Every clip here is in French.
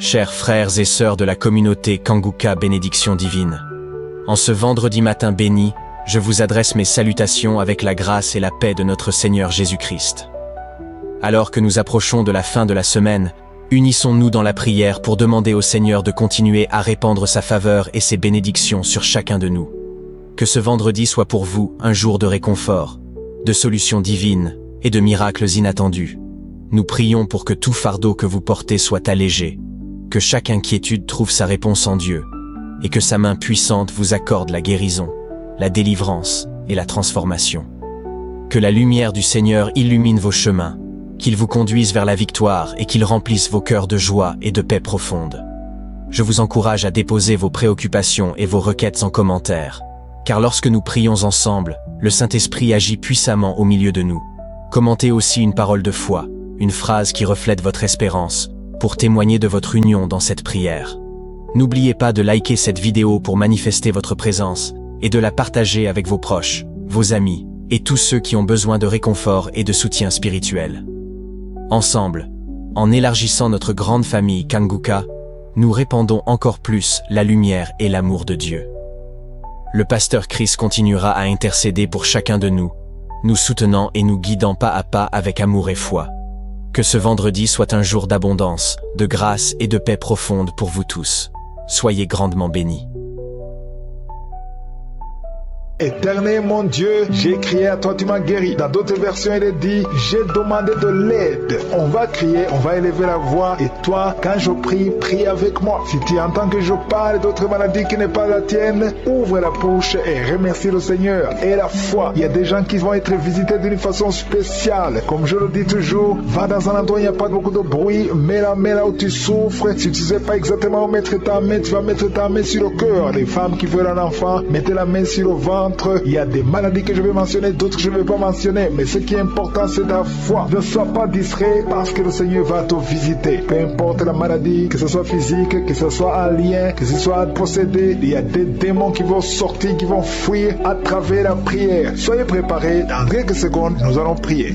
Chers frères et sœurs de la communauté Kanguka Bénédiction Divine, en ce vendredi matin béni, je vous adresse mes salutations avec la grâce et la paix de notre Seigneur Jésus-Christ. Alors que nous approchons de la fin de la semaine, unissons-nous dans la prière pour demander au Seigneur de continuer à répandre sa faveur et ses bénédictions sur chacun de nous. Que ce vendredi soit pour vous un jour de réconfort, de solutions divines et de miracles inattendus. Nous prions pour que tout fardeau que vous portez soit allégé, que chaque inquiétude trouve sa réponse en Dieu, et que sa main puissante vous accorde la guérison, la délivrance et la transformation. Que la lumière du Seigneur illumine vos chemins, qu'il vous conduise vers la victoire et qu'il remplisse vos cœurs de joie et de paix profonde. Je vous encourage à déposer vos préoccupations et vos requêtes en commentaire, car lorsque nous prions ensemble, le Saint-Esprit agit puissamment au milieu de nous. Commentez aussi une parole de foi, une phrase qui reflète votre espérance, pour témoigner de votre union dans cette prière. N'oubliez pas de liker cette vidéo pour manifester votre présence et de la partager avec vos proches, vos amis et tous ceux qui ont besoin de réconfort et de soutien spirituel. Ensemble, en élargissant notre grande famille Kanguka, nous répandons encore plus la lumière et l'amour de Dieu. Le pasteur Chris continuera à intercéder pour chacun de nous, nous soutenant et nous guidant pas à pas avec amour et foi. Que ce vendredi soit un jour d'abondance, de grâce et de paix profonde pour vous tous. Soyez grandement bénis. Éternel mon Dieu, j'ai crié à toi, tu m'as guéri. Dans d'autres versions, il est dit, j'ai demandé de l'aide. On va crier, on va élever la voix. Et toi, quand je prie, prie avec moi. Si tu entends que je parle d'autres maladies qui n'est pas la tienne, ouvre la bouche et remercie le Seigneur. Et la foi, il y a des gens qui vont être visités d'une façon spéciale. Comme je le dis toujours, va dans un endroit où il n'y a pas beaucoup de bruit, mets la main là où tu souffres. Si tu ne sais pas exactement où mettre ta main, tu vas mettre ta main sur le cœur. Les femmes qui veulent un enfant, mettez la main sur le ventre. Il y a des maladies que je vais mentionner, d'autres que je ne vais pas mentionner. Mais ce qui est important, c'est ta foi. Ne sois pas distrait parce que le Seigneur va te visiter. Peu importe la maladie, que ce soit physique, que ce soit un lien, que ce soit possédé, il y a des démons qui vont sortir, qui vont fuir à travers la prière. Soyez préparés. Dans quelques secondes, nous allons prier.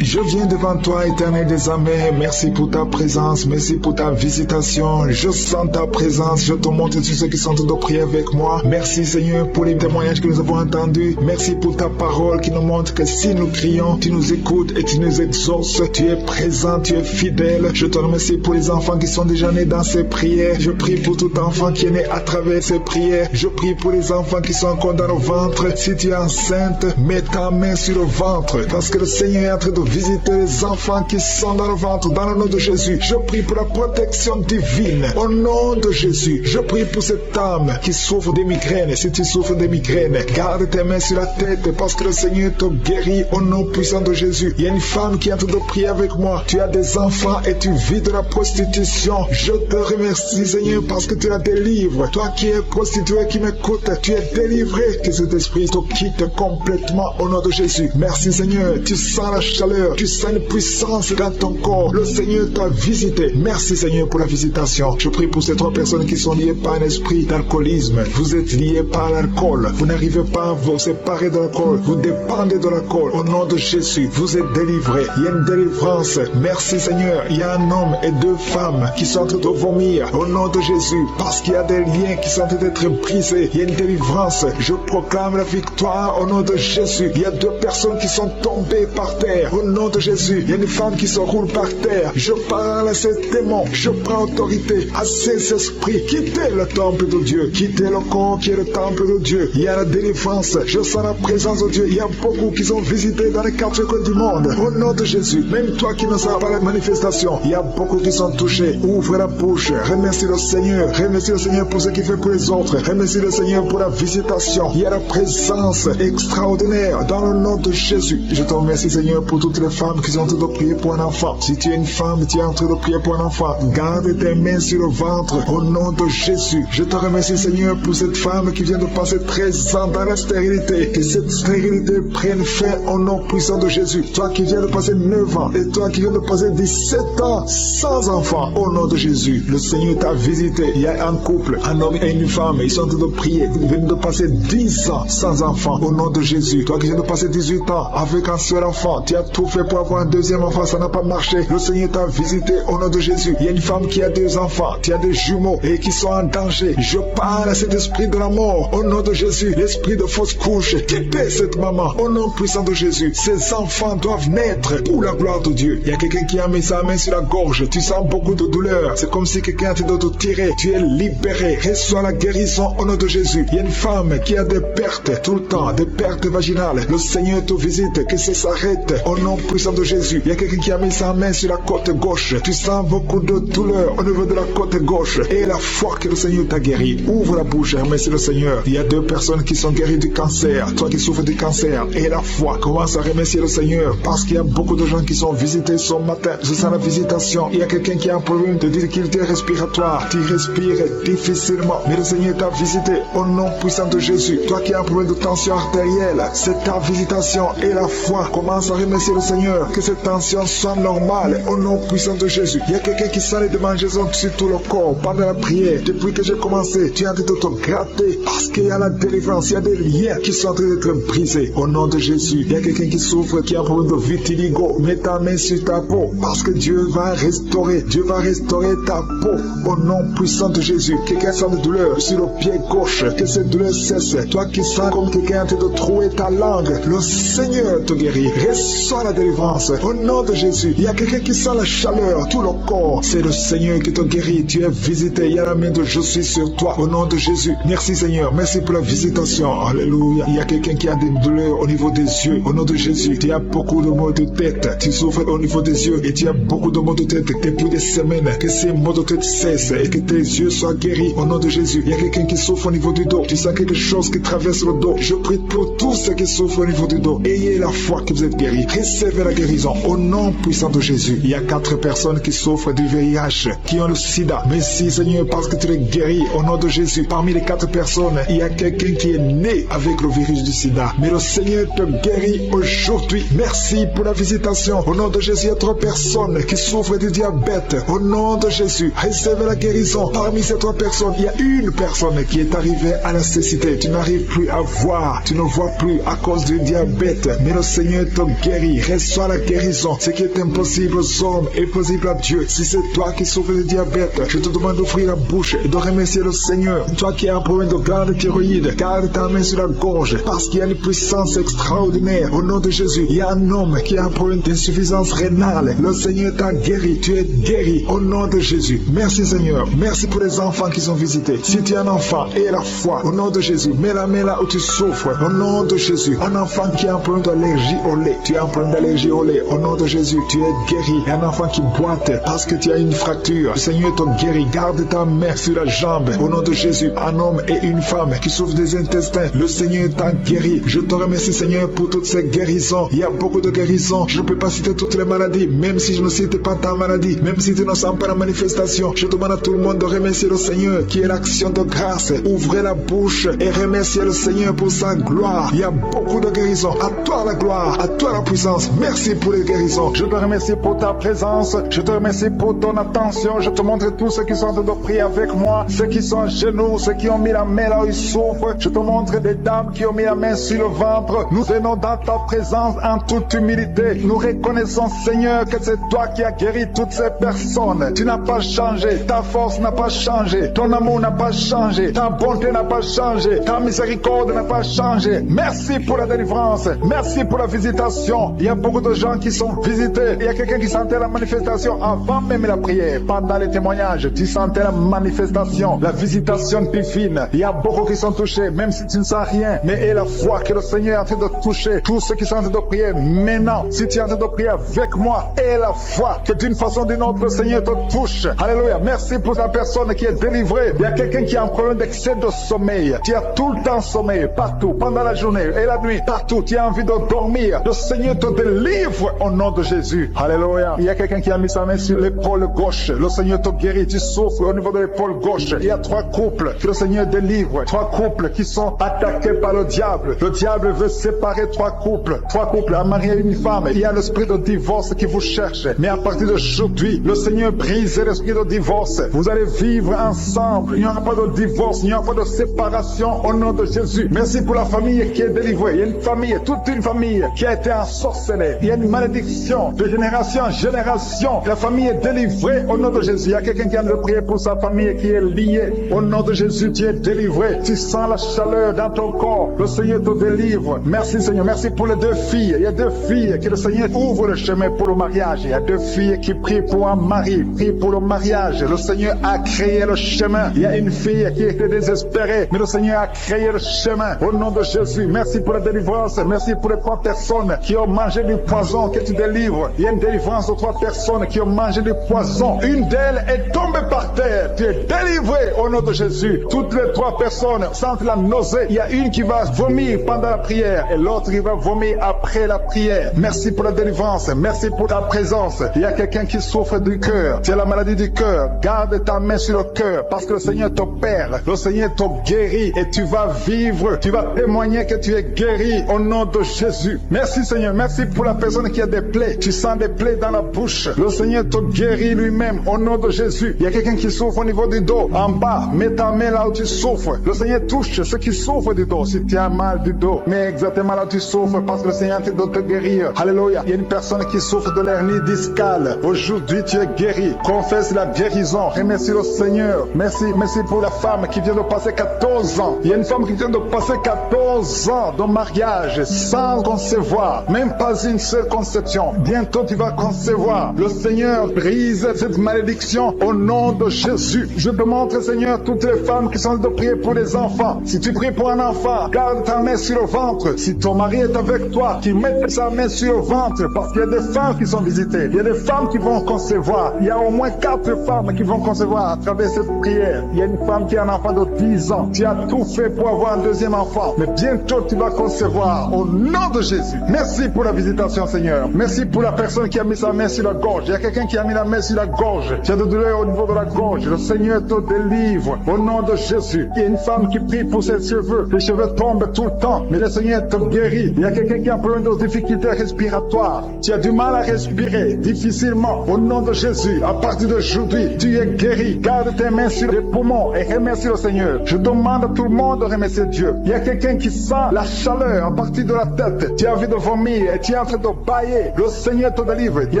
Je viens devant toi, Éternel des armées. Merci pour ta présence, merci pour ta visitation. Je sens ta présence, je te montre tous ceux qui sont en train de prier avec moi. Merci Seigneur pour les témoignages que nous avons entendus. Merci pour ta parole qui nous montre que si nous crions, tu nous écoutes et tu nous exauces. Tu es présent, tu es fidèle. Je te remercie pour les enfants qui sont déjà nés dans ces prières. Je prie pour tout enfant qui est né à travers ces prières. Je prie pour les enfants qui sont encore dans le ventre. Si tu es enceinte, mets ta main sur le ventre parce que le Seigneur est en train de visiter les enfants qui sont dans le ventre, dans le nom de Jésus. Je prie pour la protection divine, au nom de Jésus. Je prie pour cette âme qui souffre des migraines. Si tu souffres des migraines, garde tes mains sur la tête parce que le Seigneur te guérit au nom puissant de Jésus. Il y a une femme qui est en train de prier avec moi. Tu as des enfants et tu vis de la prostitution. Je te remercie Seigneur parce que tu la délivres. Toi qui es prostituée, qui m'écoute, tu es délivré. Que cet esprit te quitte complètement au nom de Jésus. Merci Seigneur. Tu sens la chaleur. Tu sens une puissance dans ton corps. Le Seigneur t'a visité. Merci Seigneur pour la visitation. Je prie pour ces 3 personnes qui sont liées par un esprit d'alcoolisme. Vous êtes liés par l'alcool. Vous n'arrivez pas à vous séparer de l'alcool. Vous dépendez de l'alcool. Au nom de Jésus, vous êtes délivrés. Il y a une délivrance. Merci Seigneur. Il y a un homme et 2 femmes qui sont en train de vomir. Au nom de Jésus. Parce qu'il y a des liens qui sont en train d'être brisés. Il y a une délivrance. Je proclame la victoire au nom de Jésus. Il y a 2 personnes qui sont tombées par terre. Au nom de Jésus, il y a une femme qui se roule par terre. Je parle à ces démons. Je prends autorité à ces esprits. Quittez le temple de Dieu. Quittez le corps qui est le temple de Dieu. Il y a la délivrance. Je sens la présence de Dieu. Il y a beaucoup qui sont visités dans les 4 coins du monde. Au nom de Jésus, même toi qui ne sais pas la manifestation, il y a beaucoup qui sont touchés. Ouvre la bouche. Remercie le Seigneur. Remercie le Seigneur pour ce qu'il fait pour les autres. Remercie le Seigneur pour la visitation. Il y a la présence extraordinaire dans le nom de Jésus. Je te remercie Seigneur pour toutes les femmes qui sont en train de prier pour un enfant. Si tu es une femme, tu es en train de prier pour un enfant, garde tes mains sur le ventre au nom de Jésus. Je te remercie Seigneur pour cette femme qui vient de passer 13 ans dans la stérilité. Que cette stérilité prenne fin au nom puissant de Jésus. Toi qui viens de passer 9 ans et toi qui viens de passer 17 ans sans enfant, au nom de Jésus, le Seigneur t'a visité. Il y a un couple, un homme et une femme, ils sont en train de prier. Ils viennent de passer 10 ans sans enfant, au nom de Jésus. Toi qui viens de passer 18 ans avec un seul enfant, tu as tout fait pour avoir un deuxième enfant, ça n'a pas marché. Le Seigneur t'a visité au nom de Jésus. Il y a une femme qui a 2 enfants, qui a des jumeaux et qui sont en danger. Je parle à cet esprit de la mort au nom de Jésus. L'esprit de fausse couche, quittez cette maman au nom puissant de Jésus. Ces enfants doivent naître pour la gloire de Dieu. Il y a quelqu'un qui a mis sa main sur la gorge. Tu sens beaucoup de douleur. C'est comme si quelqu'un était de tirer. Tu es libéré. Reçois la guérison au nom de Jésus. Il y a une femme qui a des pertes tout le temps, des pertes vaginales. Le Seigneur te visite, que ça s'arrête au nom puissant de Jésus. Il y a quelqu'un qui a mis sa main sur la côte gauche. Tu sens beaucoup de douleur au niveau de la côte gauche. Et la foi que le Seigneur t'a guéri. Ouvre la bouche et remercie le Seigneur. Il y a 2 personnes qui sont guéries du cancer. Toi qui souffres du cancer. Et la foi, commence à remercier le Seigneur. Parce qu'il y a beaucoup de gens qui sont visités ce matin. Je sens la visitation. Il y a quelqu'un qui a un problème de difficulté respiratoire. Tu respires difficilement. Mais le Seigneur t'a visité au nom puissant de Jésus. Toi qui as un problème de tension artérielle. C'est ta visitation et la foi. Commence à remercier le Seigneur. Que cette tension soit normale au nom puissant de Jésus. Il y a quelqu'un qui sent les démangeaisons sur tout le corps pendant la prière. Depuis que j'ai commencé, tu es en train de te gratter parce qu'il y a la délivrance. Il y a des liens qui sont en train d'être brisés au nom de Jésus. Il y a quelqu'un qui souffre, qui a un problème de vitiligo. Mets ta main sur ta peau parce que Dieu va restaurer. Dieu va restaurer ta peau au nom puissant de Jésus. Quelqu'un sent de douleur sur le pied gauche. Que cette douleur cesse. Toi qui sens comme quelqu'un en train de trouer ta langue. Le Seigneur te guérit. Reçois la délivrance au nom de Jésus. Il y a quelqu'un qui sent la chaleur, tout le corps. C'est le Seigneur qui te guérit. Tu es visité. Il y a la main de je suis sur toi au nom de Jésus. Merci Seigneur. Merci pour la visitation. Alléluia. Il y a quelqu'un qui a des douleurs au niveau des yeux. Au nom de Jésus. Tu as beaucoup de maux de tête. Tu souffres au niveau des yeux et tu as beaucoup de maux de tête depuis des semaines. Que ces maux de tête cessent et que tes yeux soient guéris au nom de Jésus. Il y a quelqu'un qui souffre au niveau du dos. Tu sens quelque chose qui traverse le dos. Je prie pour tous ceux qui souffrent au niveau du dos. Ayez la foi que vous êtes guéris. Recevez la guérison au nom puissant de Jésus. Il y a 4 personnes qui souffrent du VIH, qui ont le sida. Merci Seigneur parce que tu les guéris au nom de Jésus. Parmi les 4 personnes, il y a quelqu'un qui est né avec le virus du sida. Mais le Seigneur te guérit aujourd'hui. Merci pour la visitation. Au nom de Jésus, il y a 3 personnes qui souffrent du diabète. Au nom de Jésus, recevez la guérison. Parmi ces 3 personnes, il y a une personne qui est arrivée à la cécité. Tu n'arrives plus à voir. Tu ne vois plus à cause du diabète. Mais le Seigneur te guérit. Reçois la guérison. Ce qui est impossible aux hommes est possible à Dieu. Si c'est toi qui souffres de diabète, je te demande d'ouvrir la bouche et de remercier le Seigneur. Toi qui as un problème de glande thyroïde, garde ta main sur la gorge parce qu'il y a une puissance extraordinaire. Au nom de Jésus, il y a un homme qui a un problème d'insuffisance rénale. Le Seigneur t'a guéri. Tu es guéri au nom de Jésus. Merci Seigneur. Merci pour les enfants qui sont visités. Si tu es un enfant, aie la foi au nom de Jésus. Mets la main là où tu souffres. Au nom de Jésus. Un enfant qui a un problème d'allergie au lait. Tu as un problème d'allergie au lait. Au nom de Jésus, tu es guéri. Et un enfant qui boite parce que tu as une fracture. Le Seigneur te guérit. Garde ta main sur la jambe. Au nom de Jésus, un homme et une femme qui souffrent des intestins. Le Seigneur t'a guéri. Je te remercie Seigneur pour toutes ces guérisons. Il y a beaucoup de guérisons. Je ne peux pas citer toutes les maladies. Même si je ne cite pas ta maladie. Même si tu ne sens pas la manifestation. Je demande à tout le monde de remercier le Seigneur qui est l'action de grâce. Ouvrez la bouche et remerciez le Seigneur pour sa gloire. Il y a beaucoup de guérisons. À toi la gloire. À toi la puissance. Merci pour les guérisons. Je te remercie pour ta présence. Je te remercie pour ton attention. Je te montre tous ceux qui sont en train de prier avec moi. Ceux qui sont à genoux. Ceux qui ont mis la main là où ils souffrent. Je te montre des dames qui ont mis la main sur le ventre. Nous venons dans ta présence en toute humilité. Nous reconnaissons Seigneur que c'est toi qui as guéri toutes ces personnes. Tu n'as pas changé. Ta force n'a pas changé. Ton amour n'a pas changé. Ta bonté n'a pas changé. Ta miséricorde n'a pas changé. Merci pour la délivrance. Merci pour la visitation. Il y a beaucoup de gens qui sont visités. Il y a quelqu'un qui sentait la manifestation avant même la prière. Pendant les témoignages, tu sentais la manifestation, la visitation divine. Il y a beaucoup qui sont touchés, même si tu ne sens rien. Mais aie la foi que le Seigneur est en train de toucher tous ceux qui sont en train de prier maintenant. Si tu es en train de prier avec moi, aie la foi que d'une façon ou d'une autre, le Seigneur te touche. Alléluia. Merci pour la personne qui est délivrée. Il y a quelqu'un qui a un problème d'excès de sommeil. Tu as tout le temps sommeil, partout, pendant la journée et la nuit, partout. Tu as envie de dormir. Le Seigneur te délivre au nom de Jésus. Alléluia. Il y a quelqu'un qui a mis sa main sur l'épaule gauche. Le Seigneur te guérit. Tu souffres au niveau de l'épaule gauche. Il y a 3 couples que le Seigneur délivre. 3 couples qui sont attaqués par le diable. Le diable veut séparer 3 couples. 3 couples, un mari et une femme. Il y a l'esprit de divorce qui vous cherche. Mais à partir d'aujourd'hui, le Seigneur brise l'esprit de divorce. Vous allez vivre ensemble. Il n'y aura pas de divorce. Il n'y aura pas de séparation au nom de Jésus. Merci pour la famille qui est délivrée. Il y a une famille, toute une famille qui a été ensorcelée morcelé. Il y a une malédiction de génération en génération. La famille est délivrée au nom de Jésus. Il y a quelqu'un qui vient de prier pour sa famille qui est liée. Au nom de Jésus, tu es délivré. Tu sens la chaleur dans ton corps. Le Seigneur te délivre. Merci Seigneur. Merci pour les 2 filles. Il y a 2 filles que le Seigneur ouvre le chemin pour le mariage. Il y a 2 filles qui prient pour un mari, prient pour le mariage. Le Seigneur a créé le chemin. Il y a une fille qui était désespérée, mais le Seigneur a créé le chemin. Au nom de Jésus, merci pour la délivrance. Merci pour les 3 personnes qui ont mangé du poison que tu délivres. Il y a une délivrance de 3 personnes qui ont mangé du poison. Une d'elles est tombée par terre. Tu es délivré au nom de Jésus. Toutes les 3 personnes sentent la nausée. Il y a une qui va vomir pendant la prière et l'autre qui va vomir après la prière. Merci pour la délivrance. Merci pour ta présence. Il y a quelqu'un qui souffre du cœur. Tu as la maladie du cœur. Garde ta main sur le cœur parce que le Seigneur t'opère. Le Seigneur te guérit et tu vas vivre. Tu vas témoigner que tu es guéri au nom de Jésus. Merci Seigneur. Merci pour la personne qui a des plaies. Tu sens des plaies dans la bouche. Le Seigneur te guérit lui-même au nom de Jésus. Il y a quelqu'un qui souffre au niveau du dos. En bas, mets ta main là où tu souffres. Le Seigneur touche ceux qui souffrent du dos. Si tu as mal du dos, mais exactement là où tu souffres parce que le Seigneur te doit te guérir. Alléluia. Il y a une personne qui souffre de l'hernie discale. Aujourd'hui, tu es guéri. Confesse la guérison. Remercie le Seigneur. Merci pour la femme qui vient de passer 14 ans. Il y a une femme qui vient de passer 14 ans de mariage sans concevoir. Même pas une seule conception. Bientôt, tu vas concevoir. Le Seigneur brise cette malédiction au nom de Jésus. Je te montre, Seigneur, toutes les femmes qui sont de prier pour les enfants. Si tu pries pour un enfant, garde ta main sur le ventre. Si ton mari est avec toi, qu'il mette sa main sur le ventre parce qu'il y a des femmes qui sont visitées. Il y a des femmes qui vont concevoir. Il y a au moins 4 femmes qui vont concevoir à travers cette prière. Il y a une femme qui a un enfant de 10 ans. Tu as tout fait pour avoir un deuxième enfant. Mais bientôt, tu vas concevoir au nom de Jésus. Merci pour la visitation, Seigneur. Merci pour la personne qui a mis sa main sur la gorge. Il y a quelqu'un qui a mis la main sur la gorge. Tu as de douleur au niveau de la gorge. Le Seigneur te délivre au nom de Jésus. Il y a une femme qui prie pour ses cheveux. Les cheveux tombent tout le temps, mais le Seigneur te guérit. Il y a quelqu'un qui a un problème de difficultés respiratoires. Tu as du mal à respirer difficilement. Au nom de Jésus, à partir d'aujourd'hui, tu es guéri. Garde tes mains sur les poumons et remercie le Seigneur. Je demande à tout le monde de remercier Dieu. Il y a quelqu'un qui sent la chaleur à partir de la tête. Tu as envie de vomir et tu es en train de bailler. Le Seigneur te délivre. Il y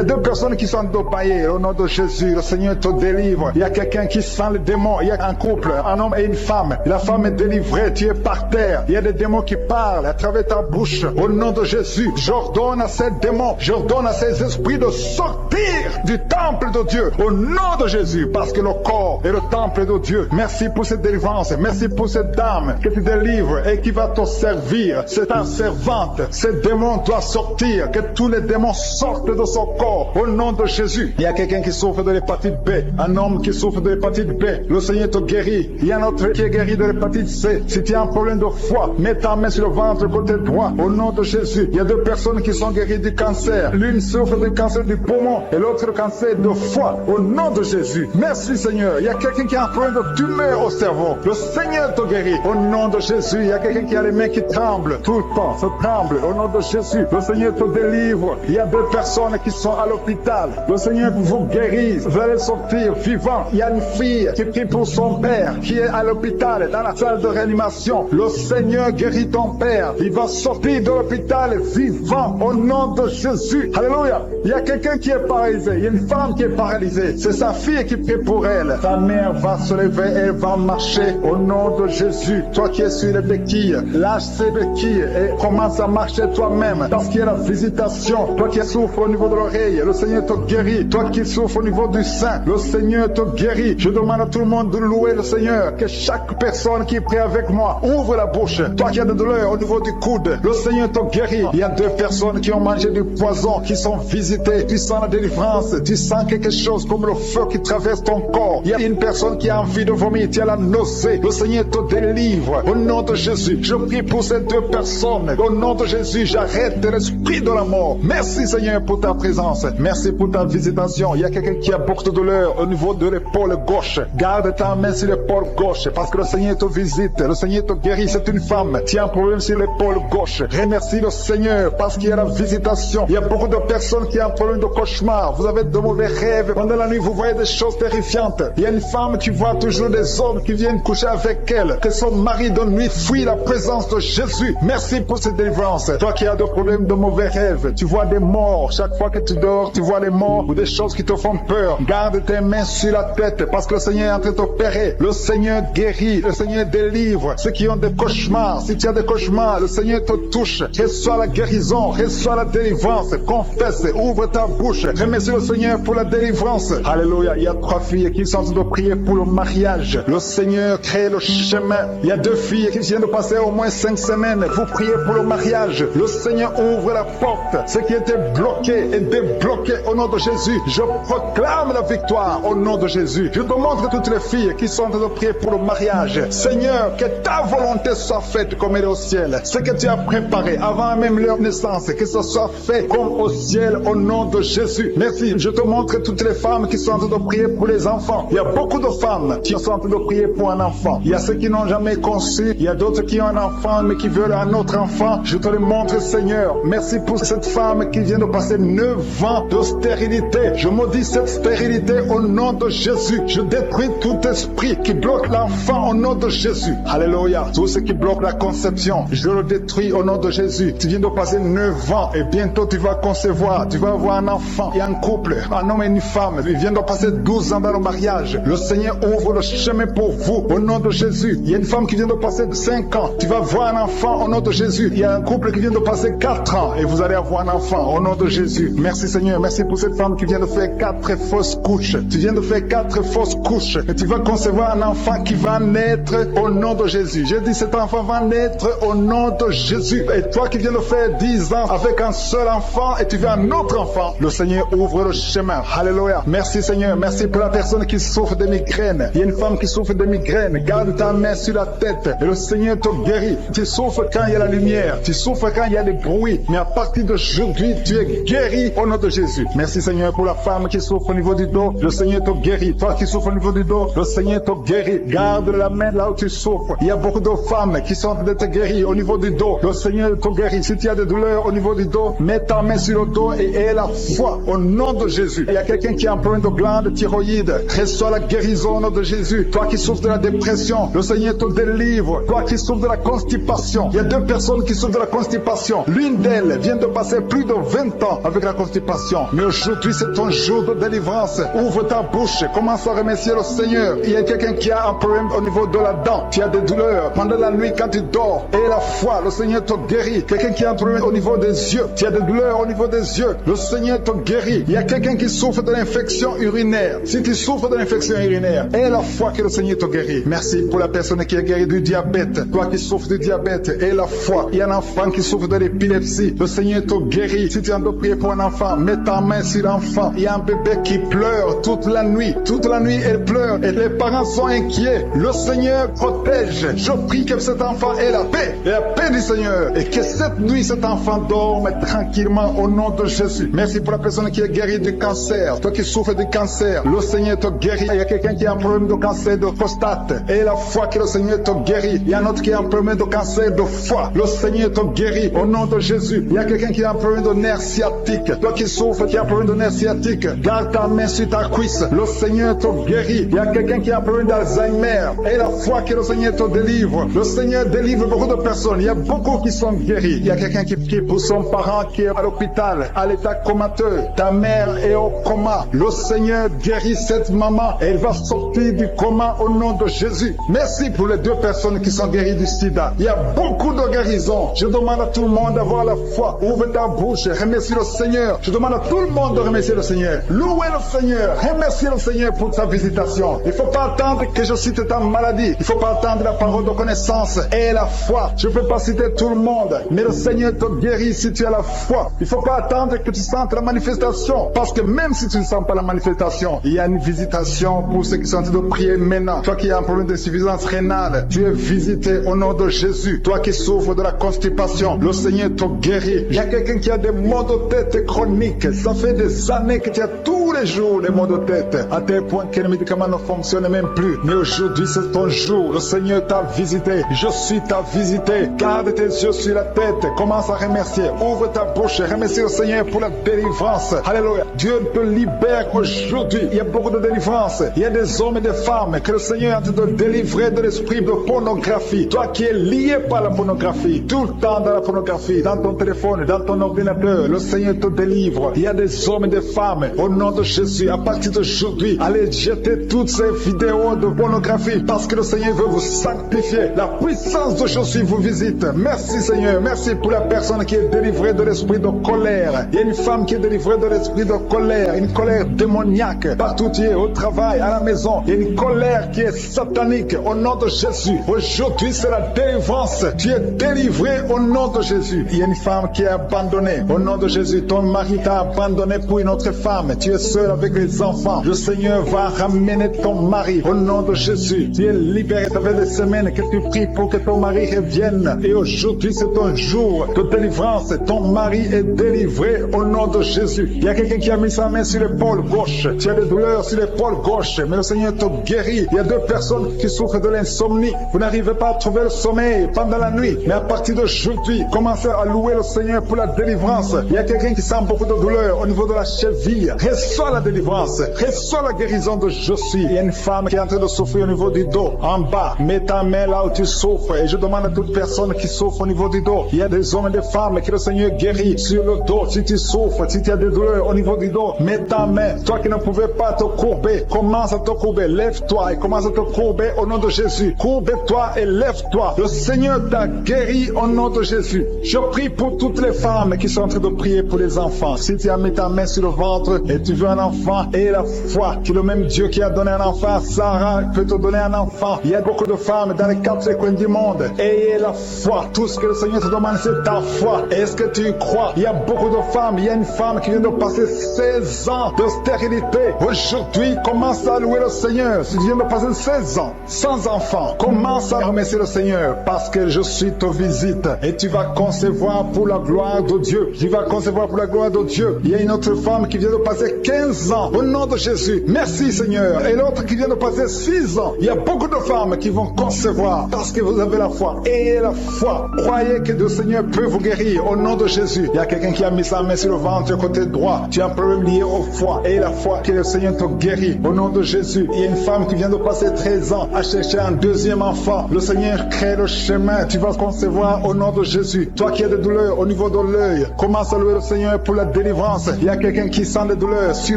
a 2 personnes qui sont en train de bailler. Au nom de Jésus, le Seigneur te délivre. Il y a quelqu'un qui sent le démon. Il y a un couple, un homme et une femme. La femme est délivrée. Tu es par terre. Il y a des démons qui parlent à travers ta bouche. Au nom de Jésus, j'ordonne à ces démons, j'ordonne à ces esprits de sortir du temple de Dieu. Au nom de Jésus, parce que le corps est le temple de Dieu. Merci pour cette délivrance. Merci pour cette dame que tu délivres et qui va te servir. C'est ta servante. Ce démon doit sortir. Que tous les démons sortent de son corps. Au nom de Jésus. Il y a quelqu'un qui souffre de l'hépatite B. Un homme qui souffre de l'hépatite B. Le Seigneur te guérit. Il y a un autre qui est guéri de l'hépatite C. Si tu as un problème de foie, mets ta main sur le ventre côté droit. Au nom de Jésus. Il y a 2 personnes qui sont guéries du cancer. L'une souffre du cancer du poumon et l'autre le cancer de foie. Au nom de Jésus. Merci Seigneur. Il y a quelqu'un qui a un problème de tumeur au cerveau. Le Seigneur te guérit. Au nom de Jésus. Il y a quelqu'un qui a les mains qui tremblent. Tout le temps, se tremble. Au nom de Jésus. Le Seigneur te délivre. Il y a 2 personnes qui sont à l'hôpital. Le Seigneur vous guérit. Vous allez sortir vivant. Il y a une fille qui prie pour son père qui est à l'hôpital, dans la salle de réanimation. Le Seigneur guérit ton père. Il va sortir de l'hôpital vivant au nom de Jésus. Alléluia. Il y a quelqu'un qui est paralysé. Il y a une femme qui est paralysée. C'est sa fille qui prie pour elle. Ta mère va se lever, elle va marcher au nom de Jésus. Toi qui es sur les béquilles, lâche ces béquilles et commence à marcher toi-même parce qu'il y a la visitation. Toi qui souffres au niveau de l'oreille, le Seigneur te guérit. Toi qui souffres au niveau du sein, le Seigneur te guérit. Je demande à tout le monde de louer le Seigneur. Que chaque personne qui prie avec moi ouvre la bouche. Toi qui as de douleur au niveau du coude, le Seigneur te guérit. Il y a 2 personnes qui ont mangé du poison, qui sont visitées. Tu sens la délivrance. Tu sens quelque chose comme le feu qui traverse ton corps. Il y a une personne qui a envie de vomir. Tu as la nausée. Le Seigneur te délivre. Au nom de Jésus, je prie pour ces 2 personnes. Au nom de Jésus, j'arrête l'esprit de la mort. Merci Seigneur pour ta présence. Merci pour ta visitation. Il y a quelqu'un qui a beaucoup de douleur au niveau de l'épaule gauche. Garde ta main sur l'épaule gauche parce que le Seigneur te visite. Le Seigneur te guérit. C'est une femme qui a un problème sur l'épaule gauche. Remercie le Seigneur parce qu'il y a la visitation. Il y a beaucoup de personnes qui ont un problème de cauchemar. Vous avez de mauvais rêves. Pendant la nuit, vous voyez des choses terrifiantes. Il y a une femme qui voit toujours des hommes qui viennent coucher avec elle. Que son mari de nuit fuit la présence de Jésus. Merci pour cette délivrance. Toi qui as des problèmes de mauvais mauvais rêves. Tu vois des morts. Chaque fois que tu dors, tu vois des morts ou des choses qui te font peur. Garde tes mains sur la tête parce que le Seigneur est en train de t'opérer. Le Seigneur guérit. Le Seigneur délivre. Ceux qui ont des cauchemars, si tu as des cauchemars, le Seigneur te touche. Reçois la guérison. Reçois la délivrance. Confesse. Ouvre ta bouche. Remercie le Seigneur pour la délivrance. Alléluia. Il y a 3 filles qui sont en train de prier pour le mariage. Le Seigneur crée le chemin. Il y a 2 filles qui viennent de passer au moins 5 semaines. Vous priez pour le mariage. Le Seigneur ouvre la porte. Ce qui était bloqué est débloqué au nom de Jésus. Je proclame la victoire au nom de Jésus. Je te montre toutes les filles qui sont en train de prier pour le mariage. Seigneur, que ta volonté soit faite comme elle est au ciel. Ce que tu as préparé avant même leur naissance, que ce soit fait comme au ciel au nom de Jésus. Merci. Je te montre toutes les femmes qui sont en train de prier pour les enfants. Il y a beaucoup de femmes qui sont en train de prier pour un enfant. Il y a ceux qui n'ont jamais conçu. Il y a d'autres qui ont un enfant mais qui veulent un autre enfant. Je te le montre, Seigneur. Merci pour cette femme qui vient de passer 9 ans de stérilité. Je maudis cette stérilité au nom de Jésus. Je détruis tout esprit qui bloque l'enfant au nom de Jésus. Alléluia. Tout ce qui bloque la conception, je le détruis au nom de Jésus. Tu viens de passer 9 ans et bientôt tu vas concevoir. Tu vas avoir un enfant et un couple, un homme et une femme. Il vient de passer 12 ans dans le mariage. Le Seigneur ouvre le chemin pour vous au nom de Jésus. Il y a une femme qui vient de passer 5 ans. Tu vas voir un enfant au nom de Jésus. Il y a un couple qui vient de passer 4 ans et vous allez avoir un enfant au nom de Jésus. Merci Seigneur. Merci pour cette femme qui vient de faire 4 fausses couches. Tu viens de faire 4 fausses couches et tu vas concevoir un enfant qui va naître au nom de Jésus. J'ai dit cet enfant va naître au nom de Jésus. Et toi qui viens de faire 10 ans avec un seul enfant et tu veux un autre enfant, le Seigneur ouvre le chemin. Alléluia. Merci Seigneur. Merci pour la personne qui souffre de migraines. Il y a une femme qui souffre de migraines. Garde ta main sur la tête et le Seigneur te guérit. Tu souffres quand il y a la lumière. Tu souffres quand il y a des bruits. Mais à partir d'aujourd'hui, tu es guéri au nom de Jésus. Merci Seigneur pour la femme qui souffre au niveau du dos. Le Seigneur te guérit. Toi qui souffres au niveau du dos, le Seigneur te guérit. Garde la main là où tu souffres. Il y a beaucoup de femmes qui sont en train de te guérir au niveau du dos. Le Seigneur te guérit. Si tu as des douleurs au niveau du dos, mets ta main sur le dos et aie la foi au nom de Jésus. Il y a quelqu'un qui a un problème de glande thyroïde. Reçois la guérison au nom de Jésus. Toi qui souffres de la dépression, le Seigneur te délivre. Toi qui souffres de la constipation, il y a 2 personnes qui souffrent de la constipation. L'une d'elles vient de passer plus de 20 ans avec la constipation. Mais aujourd'hui, c'est ton jour de délivrance. Ouvre ta bouche. Commence à remercier le Seigneur. Il y a quelqu'un qui a un problème au niveau de la dent. Tu as des douleurs pendant la nuit quand tu dors. Et la foi, le Seigneur te guérit. Quelqu'un qui a un problème au niveau des yeux. Tu as des douleurs au niveau des yeux. Le Seigneur te guérit. Il y a quelqu'un qui souffre de l'infection urinaire. Si tu souffres de l'infection urinaire, aie la foi que le Seigneur te guérit. Merci pour la personne qui est guérie du diabète. Toi qui souffres du diabète, aie la foi. Il y a un enfant qui souffre de l'épilepsie. Le Seigneur te guérit. Si tu es en train de prier pour un enfant, mets ta main sur l'enfant. Il y a un bébé qui pleure toute la nuit. Toute la nuit, elle pleure et les parents sont inquiets. Le Seigneur protège. Je prie que cet enfant ait la paix. Et la paix du Seigneur. Et que cette nuit, cet enfant dorme tranquillement au nom de Jésus. Merci pour la personne qui est guérie du cancer. Toi qui souffres du cancer, le Seigneur te guérit. Il y a quelqu'un qui a un problème de cancer de prostate. Et la foi que le Seigneur te guérit. Il y a un autre qui a un problème de cancer de foie. Le Seigneur te guérit au nom de Jésus. Il y a quelqu'un qui a un problème de nerf sciatique. Toi qui souffres, qui a un problème de nerf sciatique, garde ta main sur ta cuisse. Le Seigneur te guérit. Il y a quelqu'un qui a un problème d'Alzheimer. Et la foi que le Seigneur te délivre. Le Seigneur délivre beaucoup de personnes. Il y a beaucoup qui sont guéris. Il y a quelqu'un qui prie pour son parent qui est à l'hôpital, à l'état comateux. Ta mère est au coma. Le Seigneur guérit cette maman. Elle va sortir du coma au nom de Jésus. Merci pour les 2 personnes qui sont guéries du sida. Il y a beaucoup de guérisons. Je demande à tout le monde d'avoir la foi. Ouvre ta bouche. Remercie le Seigneur. Je demande à tout le monde de remercier le Seigneur. Louez le Seigneur. Remerciez le Seigneur pour sa visitation. Il ne faut pas attendre que je cite ta maladie. Il ne faut pas attendre la parole de connaissance et la foi. Je ne peux pas citer tout le monde, mais le Seigneur te guérit si tu as la foi. Il ne faut pas attendre que tu sentes la manifestation, parce que même si tu ne sens pas la manifestation, il y a une visitation pour ceux qui sont en train de prier maintenant. Toi qui as un problème d'insuffisance rénale, tu es visité au nom de Jésus. Toi qui souffres de la constipation, le Seigneur te guérit. Il y a quelqu'un qui a des maux de tête chroniques. Ça fait des années que tu as tous tous les jours des maux de tête, à tel point que les médicaments ne fonctionnent même plus. Mais aujourd'hui, c'est ton jour. Le Seigneur t'a visité. Je suis ta visité. Garde tes yeux sur la tête. Commence à remercier. Ouvre ta bouche. Remercie le Seigneur pour la délivrance. Alléluia. Dieu te libère aujourd'hui. Il y a beaucoup de délivrance. Il y a des hommes et des femmes que le Seigneur est en train de délivrer de l'esprit de pornographie. Toi qui es lié par la pornographie, tout le temps dans la pornographie, dans ton téléphone, dans ton ordinateur, le Seigneur te délivre. Il y a des hommes et des femmes, au nom de Jésus, à partir d'aujourd'hui, allez jeter toutes ces vidéos de pornographie parce que le Seigneur veut vous sanctifier. La puissance de Jésus vous visite. Merci Seigneur, merci pour la personne qui est délivrée de l'esprit de colère. Il y a une femme qui est délivrée de l'esprit de colère, une colère démoniaque. Partout tu es, au travail, à la maison, il y a une colère qui est satanique au nom de Jésus. Aujourd'hui c'est la délivrance. Tu es délivré au nom de Jésus. Il y a une femme qui est abandonnée au nom de Jésus. Ton mari t'a abandonné pour une autre femme. Tu es seul avec les enfants. Le Seigneur va ramener ton mari au nom de Jésus. Tu es libéré. Ça fait des semaines que tu pries pour que ton mari revienne. Et aujourd'hui c'est ton jour de délivrance. Ton mari est délivré au nom de Jésus. Il y a quelqu'un qui a mis sa main sur l'épaule gauche. Tu as des douleurs sur l'épaule gauche, mais le Seigneur te guérit. Il y a deux personnes qui souffrent de l'insomnie. Vous n'arrivez pas à trouver le sommeil pendant la nuit, mais à partir d'aujourd'hui, commencez à louer le Seigneur pour la délivrance. Il y a quelqu'un qui sent beaucoup de douleur au niveau de la cheville. Reçois la délivrance. Reçois la guérison de je suis. Il y a une femme qui est en train de souffrir au niveau du dos, en bas. Mets ta main là où tu souffres. Et je demande à toute personne qui souffre au niveau du dos. Il y a des hommes et des femmes que le Seigneur guérit sur le dos. Si tu souffres, si tu as des douleurs au niveau du dos, mets ta main. Toi qui ne pouvais pas te courber, commence à te courber. Lève-toi et commence à te courber au nom de Jésus. Courbe-toi et lève-toi. Le Seigneur t'a guéri au nom de Jésus. Je prie pour toutes les femmes qui sont en train de prier pour les enfants. Si tu as mis ta main sur le ventre et tu veux un enfant, et la foi que le même Dieu qui a donné un enfant à Sarah peut te donner un enfant. Il y a beaucoup de femmes dans les quatre coins du monde. Ayez la foi. Tout ce que le Seigneur te demande, c'est ta foi. Est-ce que tu y crois? Il y a beaucoup de femmes. Il y a une femme qui vient de passer 16 ans de stérilité. Aujourd'hui, commence à louer le Seigneur. Si tu viens de passer 16 ans sans enfant, commence à remercier le Seigneur parce que je suis te visite et tu vas concevoir pour la gloire de Dieu. Tu vas concevoir pour la gloire de Dieu. Il y a une autre femme qui vient de passer 15 ans au nom de Jésus. Merci Seigneur. Et l'autre qui vient de passer 6 ans. Il y a beaucoup de femmes qui vont concevoir parce que vous avez la foi. Ayez la foi. Croyez que le Seigneur peut vous guérir au nom de Jésus. Il y a quelqu'un qui a mis sa main sur le ventre côté droit. Tu as un problème lié au foie. Ayez la foi que le Seigneur te guérit au nom de Jésus. Il y a une femme qui vient de passer 13 ans à chercher un deuxième enfant. Le Seigneur crée le chemin. Tu vas concevoir au nom de Jésus. Toi qui as des douleurs au niveau de l'œil, commence à louer le Seigneur pour la délivrance. Il y a quelqu'un qui sent des douleurs sur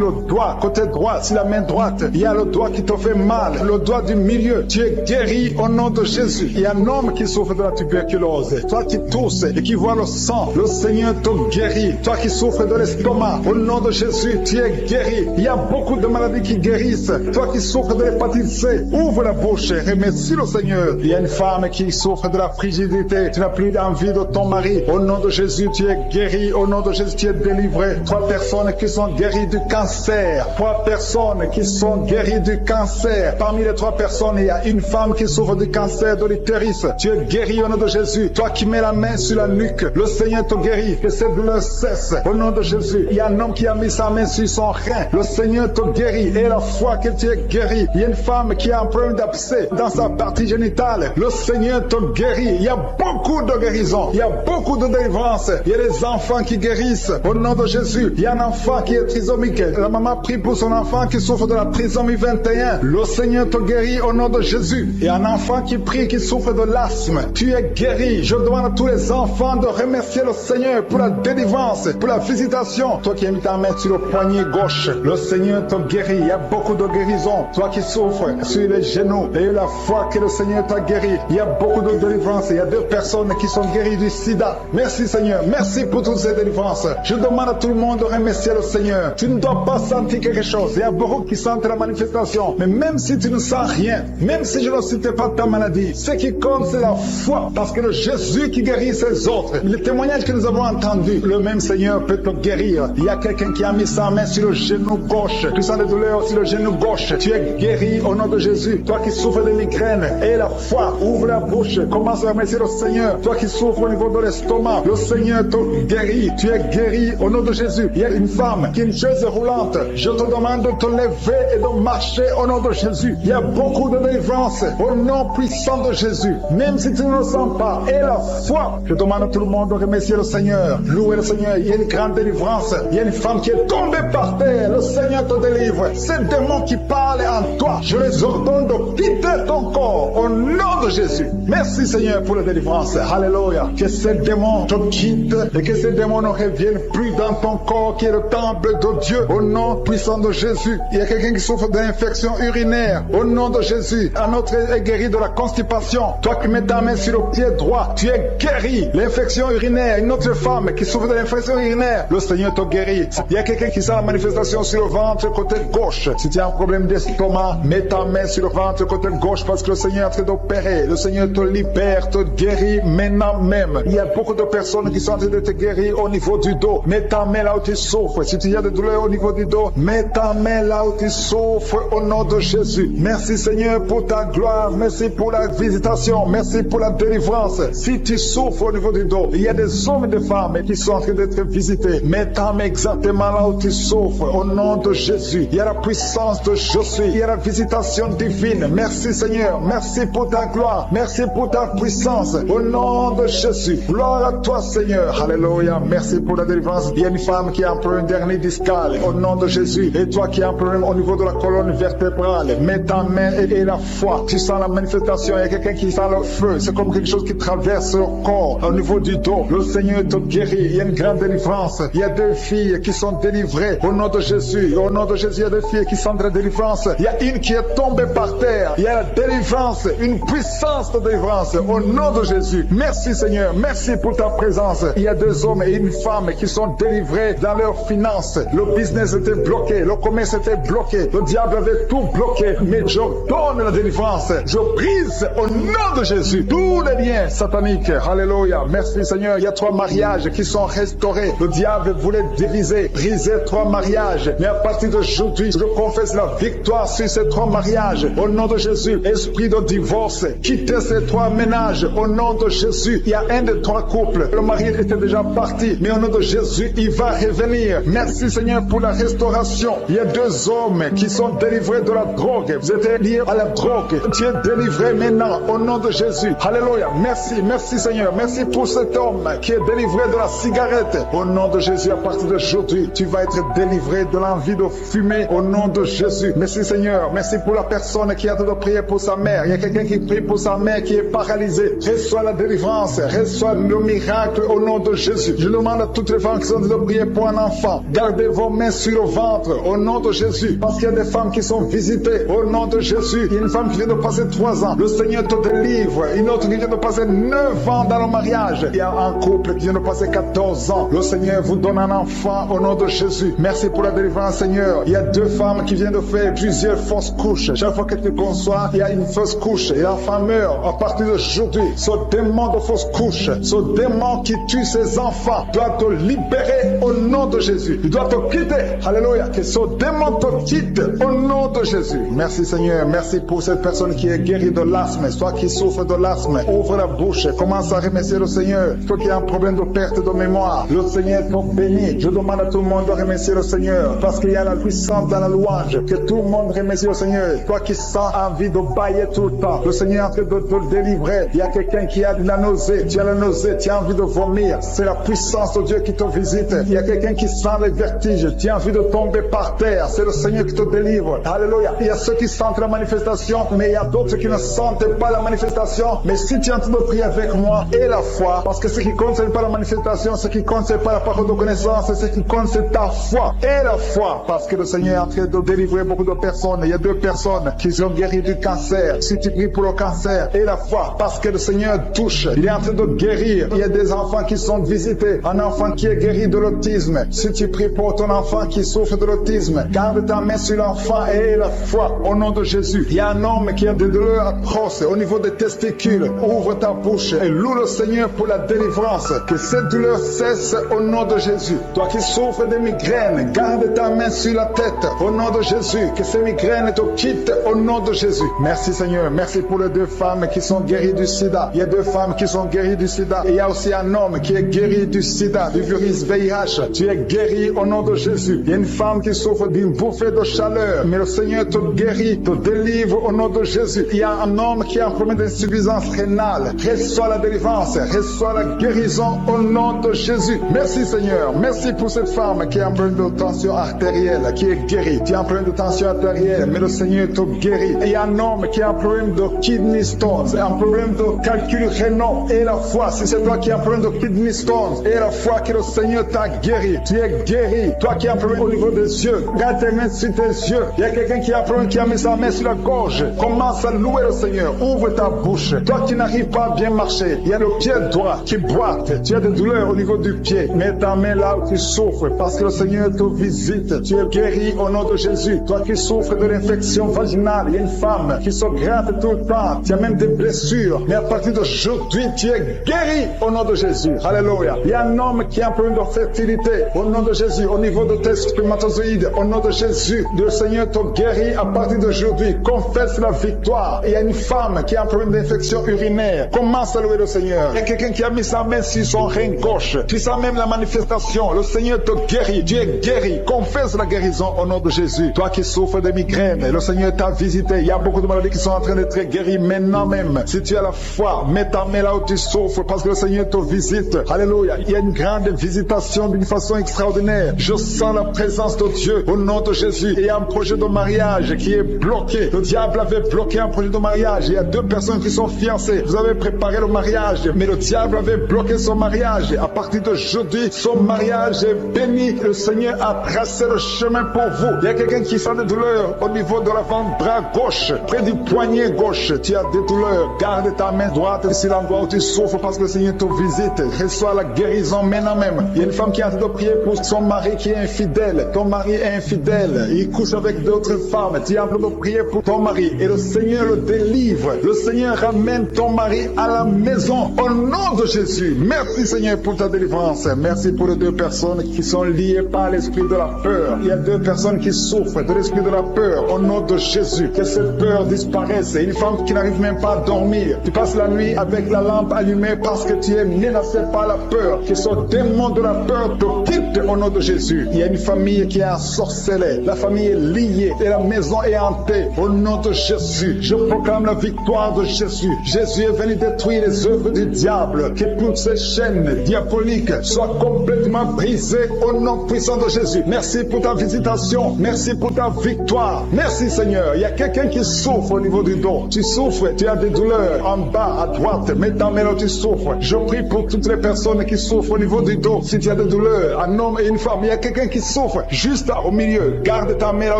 le doigt, côté droit, sur la main droite. Il y a le doigt qui te fait mal, le doigt du milieu. Tu es guéri au nom de Jésus. Il y a un homme qui souffre de la tuberculose. Toi qui tousses et qui vois le sang, le Seigneur te guérit. Toi qui souffres de l'estomac, au nom de Jésus, tu es guéri. Il y a beaucoup de maladies qui guérissent. Toi qui souffres de l'hépatite C, ouvre la bouche et remercie le Seigneur. Il y a une femme qui souffre de la frigidité. Tu n'as plus d'envie de ton mari. Au nom de Jésus, tu es guéri. Au nom de Jésus, tu es délivré. 3 personnes qui sont guéries du cancer. 3 personnes qui sont guéries du cancer. Parmi les 3 personnes, il y a une femme qui souffre du cancer de l'utérus. Tu es guéri au nom de Jésus. Toi qui mets la main sur la nuque, le Seigneur te guérit. Que cette douleur cesse. Au nom de Jésus. Il y a un homme qui a mis sa main sur son rein. Le Seigneur te guérit. Et la foi que tu es guéri. Il y a une femme qui a un problème d'abcès dans sa partie génitale. Le Seigneur te guérit. Il y a beaucoup de guérison. Il y a beaucoup de délivrance. Il y a des enfants qui guérissent. Au nom de Jésus. Il y a un enfant qui est trisomique. La maman prie pour son enfant qui souffre de la trisomie 21. Le Seigneur te guérit au nom de Jésus. Il y a un enfant qui prie, qui souffre de l'asthme. Tu es guéri. Je demande à tous les enfants de remercier le Seigneur pour la délivrance, pour la visitation. Toi qui as mis ta main sur le poignet gauche, le Seigneur te guérit. Il y a beaucoup de guérison. Toi qui souffres sur les genoux, et la foi que le Seigneur t'a guéri. Il y a beaucoup de délivrance. Il y a 2 personnes qui sont guéries du sida. Merci Seigneur. Merci pour toutes ces délivrances. Je demande à tout le monde de remercier le Seigneur. Tu ne dois pas sentir quelque chose. Il y a beaucoup qui sentent la manifestation. Mais même si tu ne sens rien, même si je ne citais pas ta maladie, ce qui compte c'est la foi. Parce que le Jésus qui guérit ses autres, le témoignage que nous avons entendu, le même Seigneur peut te guérir. Il y a quelqu'un qui a mis sa main sur le genou gauche. Tu sens des douleurs sur le genou gauche. Tu es guéri au nom de Jésus. Toi qui souffres de migraine, et la foi, ouvre la bouche. Commence à remercier le Seigneur. Toi qui souffres au niveau de l'estomac, le Seigneur te guérit. Tu es guéri au nom de Jésus. Il y a une femme qui a une chaise roulante roulante. Je te demande de te lever et de marcher au nom de Jésus. Il y a beaucoup de délivrance au nom puissant de Jésus. Même si tu ne le sens pas, et la foi. Je demande à tout le monde de remercier le Seigneur. Louer le Seigneur. Il y a une grande délivrance. Il y a une femme qui est tombée par terre. Le Seigneur te délivre. Ces démons qui parlent en toi, je les ordonne de quitter ton corps au nom de Jésus. Merci Seigneur pour la délivrance. Alléluia. Que ces démons te quittent et que ces démons ne reviennent plus dans ton corps qui est le temple de Dieu. Au nom puissant de Jésus. Il y a quelqu'un qui souffre d'infection urinaire. Au nom de Jésus. Un autre est guéri de la constipation. Toi qui mets ta main sur le pied droit, tu es guéri. L'infection urinaire. Une autre femme qui souffre de l'infection urinaire, le Seigneur te guérit. Il y a quelqu'un qui sent la manifestation sur le ventre côté gauche. Si tu as un problème d'estomac, mets ta main sur le ventre côté gauche parce que le Seigneur est en train d'opérer. Le Seigneur te libère, te guérit maintenant même. Il y a beaucoup de personnes qui sont en train de te guérir au niveau du dos. Mets ta main là où tu souffres. Si tu as des douleurs au niveau du dos, mets ta main là où tu souffres au nom de Jésus. Merci Seigneur pour ta gloire. Merci pour la visitation. Merci pour la délivrance. Si tu souffres au niveau du dos, il y a des hommes et des femmes qui sont en train d'être visités. Mets ta main exactement là où tu souffres au nom de Jésus. Il y a la puissance de je suis. Il y a la visitation divine. Merci Seigneur. Merci pour ta gloire. Merci pour ta puissance. Au nom de Jésus. Gloire à toi Seigneur. Alléluia. Merci pour la délivrance. Il y a une femme qui a un problème dernier discal. Au nom de Jésus. Et toi qui as un problème au niveau de la colonne vertébrale. Mets ta main et la foi. Tu sens la manifestation. Il y a quelqu'un qui sent le feu. C'est comme quelque chose qui traverse le corps au niveau du dos. Le Seigneur te guérit. Il y a une grande délivrance. Il y a deux filles qui sont délivrées au nom de Jésus. Au nom de Jésus, il y a deux filles qui sont de la délivrance. Il y a une qui est tombée par terre. Il y a la délivrance, une puissance de délivrance au nom de Jésus. Merci Seigneur. Merci pour ta présence. Il y a deux hommes et une femme qui sont délivrés dans leurs finances. Le business était bloqué. Le commerce était bloqué. Le diable avait tout bloqué. Mais je donne la délivrance. Je brise au nom de Jésus tous les liens sataniques. Alléluia. Merci Seigneur. Il y a 3 mariages qui sont restaurés. Le diable voulait diviser, briser 3 mariages. Mais à partir d'aujourd'hui, je confesse la victoire sur ces 3 mariages. Au nom de Jésus, esprit de divorce, quittez ces 3 ménages. Au nom de Jésus, il y a un des 3 couples. Le mari était déjà parti, mais au nom de Jésus, il va revenir. Merci Seigneur pour la restauration. Il y a 2 hommes qui sont délivrés de la drogue. Vous êtes liés à la drogue. Tu es délivré maintenant au nom de Jésus. Alléluia. Merci, merci Seigneur. Merci pour cet homme qui est délivré de la cigarette. Au nom de Jésus, à partir d'aujourd'hui, tu vas être délivré de l'envie de fumer au nom de Jésus. Merci Seigneur. Merci pour la personne qui a de prier pour sa mère. Il y a quelqu'un qui prie pour sa mère qui est paralysée. Reçois la délivrance. Reçois le miracle au nom de Jésus. Je demande à toutes les femmes qui sont de prier pour un enfant. Gardez vos mains sur le ventre au nom de Jésus. Parce qu'il y a des femmes qui sont visitées au nom de Jésus. Il y a une femme qui vient de passer 3 ans. Le Seigneur te délivre. Une autre qui vient de passer 9 ans dans le mariage. Il y a un couple qui vient de passer 14 ans. Le Seigneur vous donne un enfant au nom de Jésus. Merci pour la délivrance, Seigneur. Il y a 2 femmes qui viennent de faire plusieurs fausses couches. Chaque fois que tu conçois, il y a une fausse couche et l'enfant meurt. À partir d'aujourd'hui, ce démon de fausse couche, ce démon qui tue ses enfants, doit te libérer au nom de Jésus. Il doit te quitter. Alléluia. Que ce démon te quitte au nom de Jésus. Merci, Seigneur. Merci pour cette personne qui est guérie de l'asthme. Toi qui souffres de l'asthme, ouvre la bouche. Commence à remercier le Seigneur. Toi qui as un problème de perte de mémoire, le Seigneur te bénit. Je demande à tout le monde de remercier le Seigneur parce qu'il y a la puissance dans la louange. Que tout le monde remercie le Seigneur. Toi qui sens envie de bailler tout le temps, le Seigneur est en train de te délivrer. Il y a quelqu'un qui a de la nausée. Tu as la nausée, tu as envie de vomir. C'est la puissance de Dieu qui te visite. Il y a quelqu'un qui sent les vertiges. Tu as envie de tomber par terre. C'est le Seigneur qui te délivre. Alléluia. Il y a ceux qui sentent la manifestation, mais il y a d'autres qui ne sentent pas la manifestation. Mais si tu es en train de prier avec moi, et la foi, parce que ce qui compte, ce n'est pas la manifestation, ce qui compte, ce n'est pas la parole de connaissance, ce qui compte, c'est ta foi. Et la foi, parce que le Seigneur est en train de délivrer beaucoup de personnes. Il y a 2 personnes qui sont guéries du cancer. Si tu pries pour le cancer, et la foi, parce que le Seigneur touche. Il est en train de guérir. Il y a des enfants qui sont visités. Un enfant qui est guéri de l'autisme. Si tu pries pour ton enfant qui souffre de l'autisme, garde ta main sur l'enfant et la foi au nom de Jésus. Il y a un homme qui a des douleurs atroces au niveau des testicules. Ouvre ta bouche et loue le Seigneur pour la délivrance. Que cette douleur cesse au nom de Jésus. Toi qui souffres de migraines, garde ta main sur la tête au nom de Jésus. Que ces migraines te quittent au nom de Jésus. Merci Seigneur. Merci pour les 2 femmes qui sont guéries du sida. Il y a 2 femmes qui sont guéries du sida. Et il y a aussi un homme qui est guéri du sida, du virus VIH. Tu es guéri au nom de Jésus. Jésus. Il y a une femme qui souffre d'une bouffée de chaleur, mais le Seigneur te guérit, te délivre au nom de Jésus. Il y a un homme qui a un problème d'insuffisance rénale. Reçois la délivrance, reçois la guérison au nom de Jésus. Merci Seigneur. Merci pour cette femme qui a un problème de tension artérielle, qui est guérie. Tu as un problème de tension artérielle, mais le Seigneur te guérit. Et il y a un homme qui a un problème de kidney stones, un problème de calcul rénal et la foi. Si c'est toi qui as un problème de kidney stones et la foi que le Seigneur t'a guéri, tu es guéri. Toi qui as un problème au niveau des yeux, garde tes mains sur tes yeux. Il y a quelqu'un qui a un problème, qui a mis sa main sur la gorge. Commence à louer le Seigneur. Ouvre ta bouche. Toi qui n'arrives pas à bien marcher, il y a le pied droit qui boite. Tu as des douleurs au niveau du pied. Mets ta main là où tu souffres parce que le Seigneur te visite. Tu es guéri au nom de Jésus. Toi qui souffres de l'infection vaginale, il y a une femme qui se gratte tout le temps. Tu as même des blessures. Mais à partir d'aujourd'hui, tu es guéri au nom de Jésus. Alléluia. Il y a un homme qui a un problème de fertilité au nom de Jésus. Au niveau de tes spermatozoïdes, au nom de Jésus, le Seigneur te guérit à partir d'aujourd'hui. Confesse la victoire. Il y a une femme qui a un problème d'infection urinaire. Commence à louer le Seigneur. Il y a quelqu'un qui a mis sa main sur son rein gauche. Tu sens même la manifestation. Le Seigneur te guérit. Tu es guéri. Confesse la guérison au nom de Jésus. Toi qui souffres de migraines, le Seigneur t'a visité. Il y a beaucoup de maladies qui sont en train d'être guéries maintenant même. Si tu as la foi, mets ta main là où tu souffres parce que le Seigneur te visite. Alléluia. Il y a une grande visitation d'une façon extraordinaire. Je sens la présence de Dieu au nom de Jésus. Et il y a un projet de mariage qui est bloqué. Le diable avait bloqué un projet de mariage. Il y a deux personnes qui sont fiancées. Vous avez préparé le mariage, mais le diable avait bloqué son mariage. À partir d'aujourd'hui, son mariage est béni. Le Seigneur a tracé le chemin pour vous. Il y a quelqu'un qui sent des douleurs au niveau de l'avant-bras gauche, près du poignet gauche. Tu as des douleurs. Garde ta main droite ici l'endroit où tu souffres parce que le Seigneur te visite. Reçois la guérison maintenant même. Il y a une femme qui est en train de prier pour son mari qui est infidèle. Ton mari est infidèle. Il couche avec d'autres femmes. Tu es en train de prier pour ton mari et le Seigneur le délivre. Le Seigneur ramène ton mari à la maison au nom de Jésus. Merci Seigneur pour ta délivrance. Merci pour les deux personnes qui sont liées par l'esprit de la peur. Il y a deux personnes qui souffrent de l'esprit de la peur au nom de Jésus. Que cette peur disparaisse. Une femme qui n'arrive même pas à dormir. Tu passes la nuit avec la lampe allumée parce que tu es menacé par la peur. Que ce démon de la peur te quitte au nom de Jésus. Il y a une famille qui est ensorcelée. La famille est liée et la maison est hantée au nom de Jésus. Je proclame la victoire de Jésus. Jésus est venu détruire les œuvres du diable. Que toutes ces chaînes diaboliques soient complètement brisées au nom puissant de Jésus. Merci pour ta visitation. Merci pour ta victoire. Merci Seigneur. Il y a quelqu'un qui souffre au niveau du dos. Tu souffres, tu as des douleurs en bas à droite. Mets ta main là, tu souffres. Je prie pour toutes les personnes qui souffrent au niveau du dos. Si tu as des douleurs, un homme et une femme, il y a quelqu'un qui souffre juste au milieu. Garde ta main là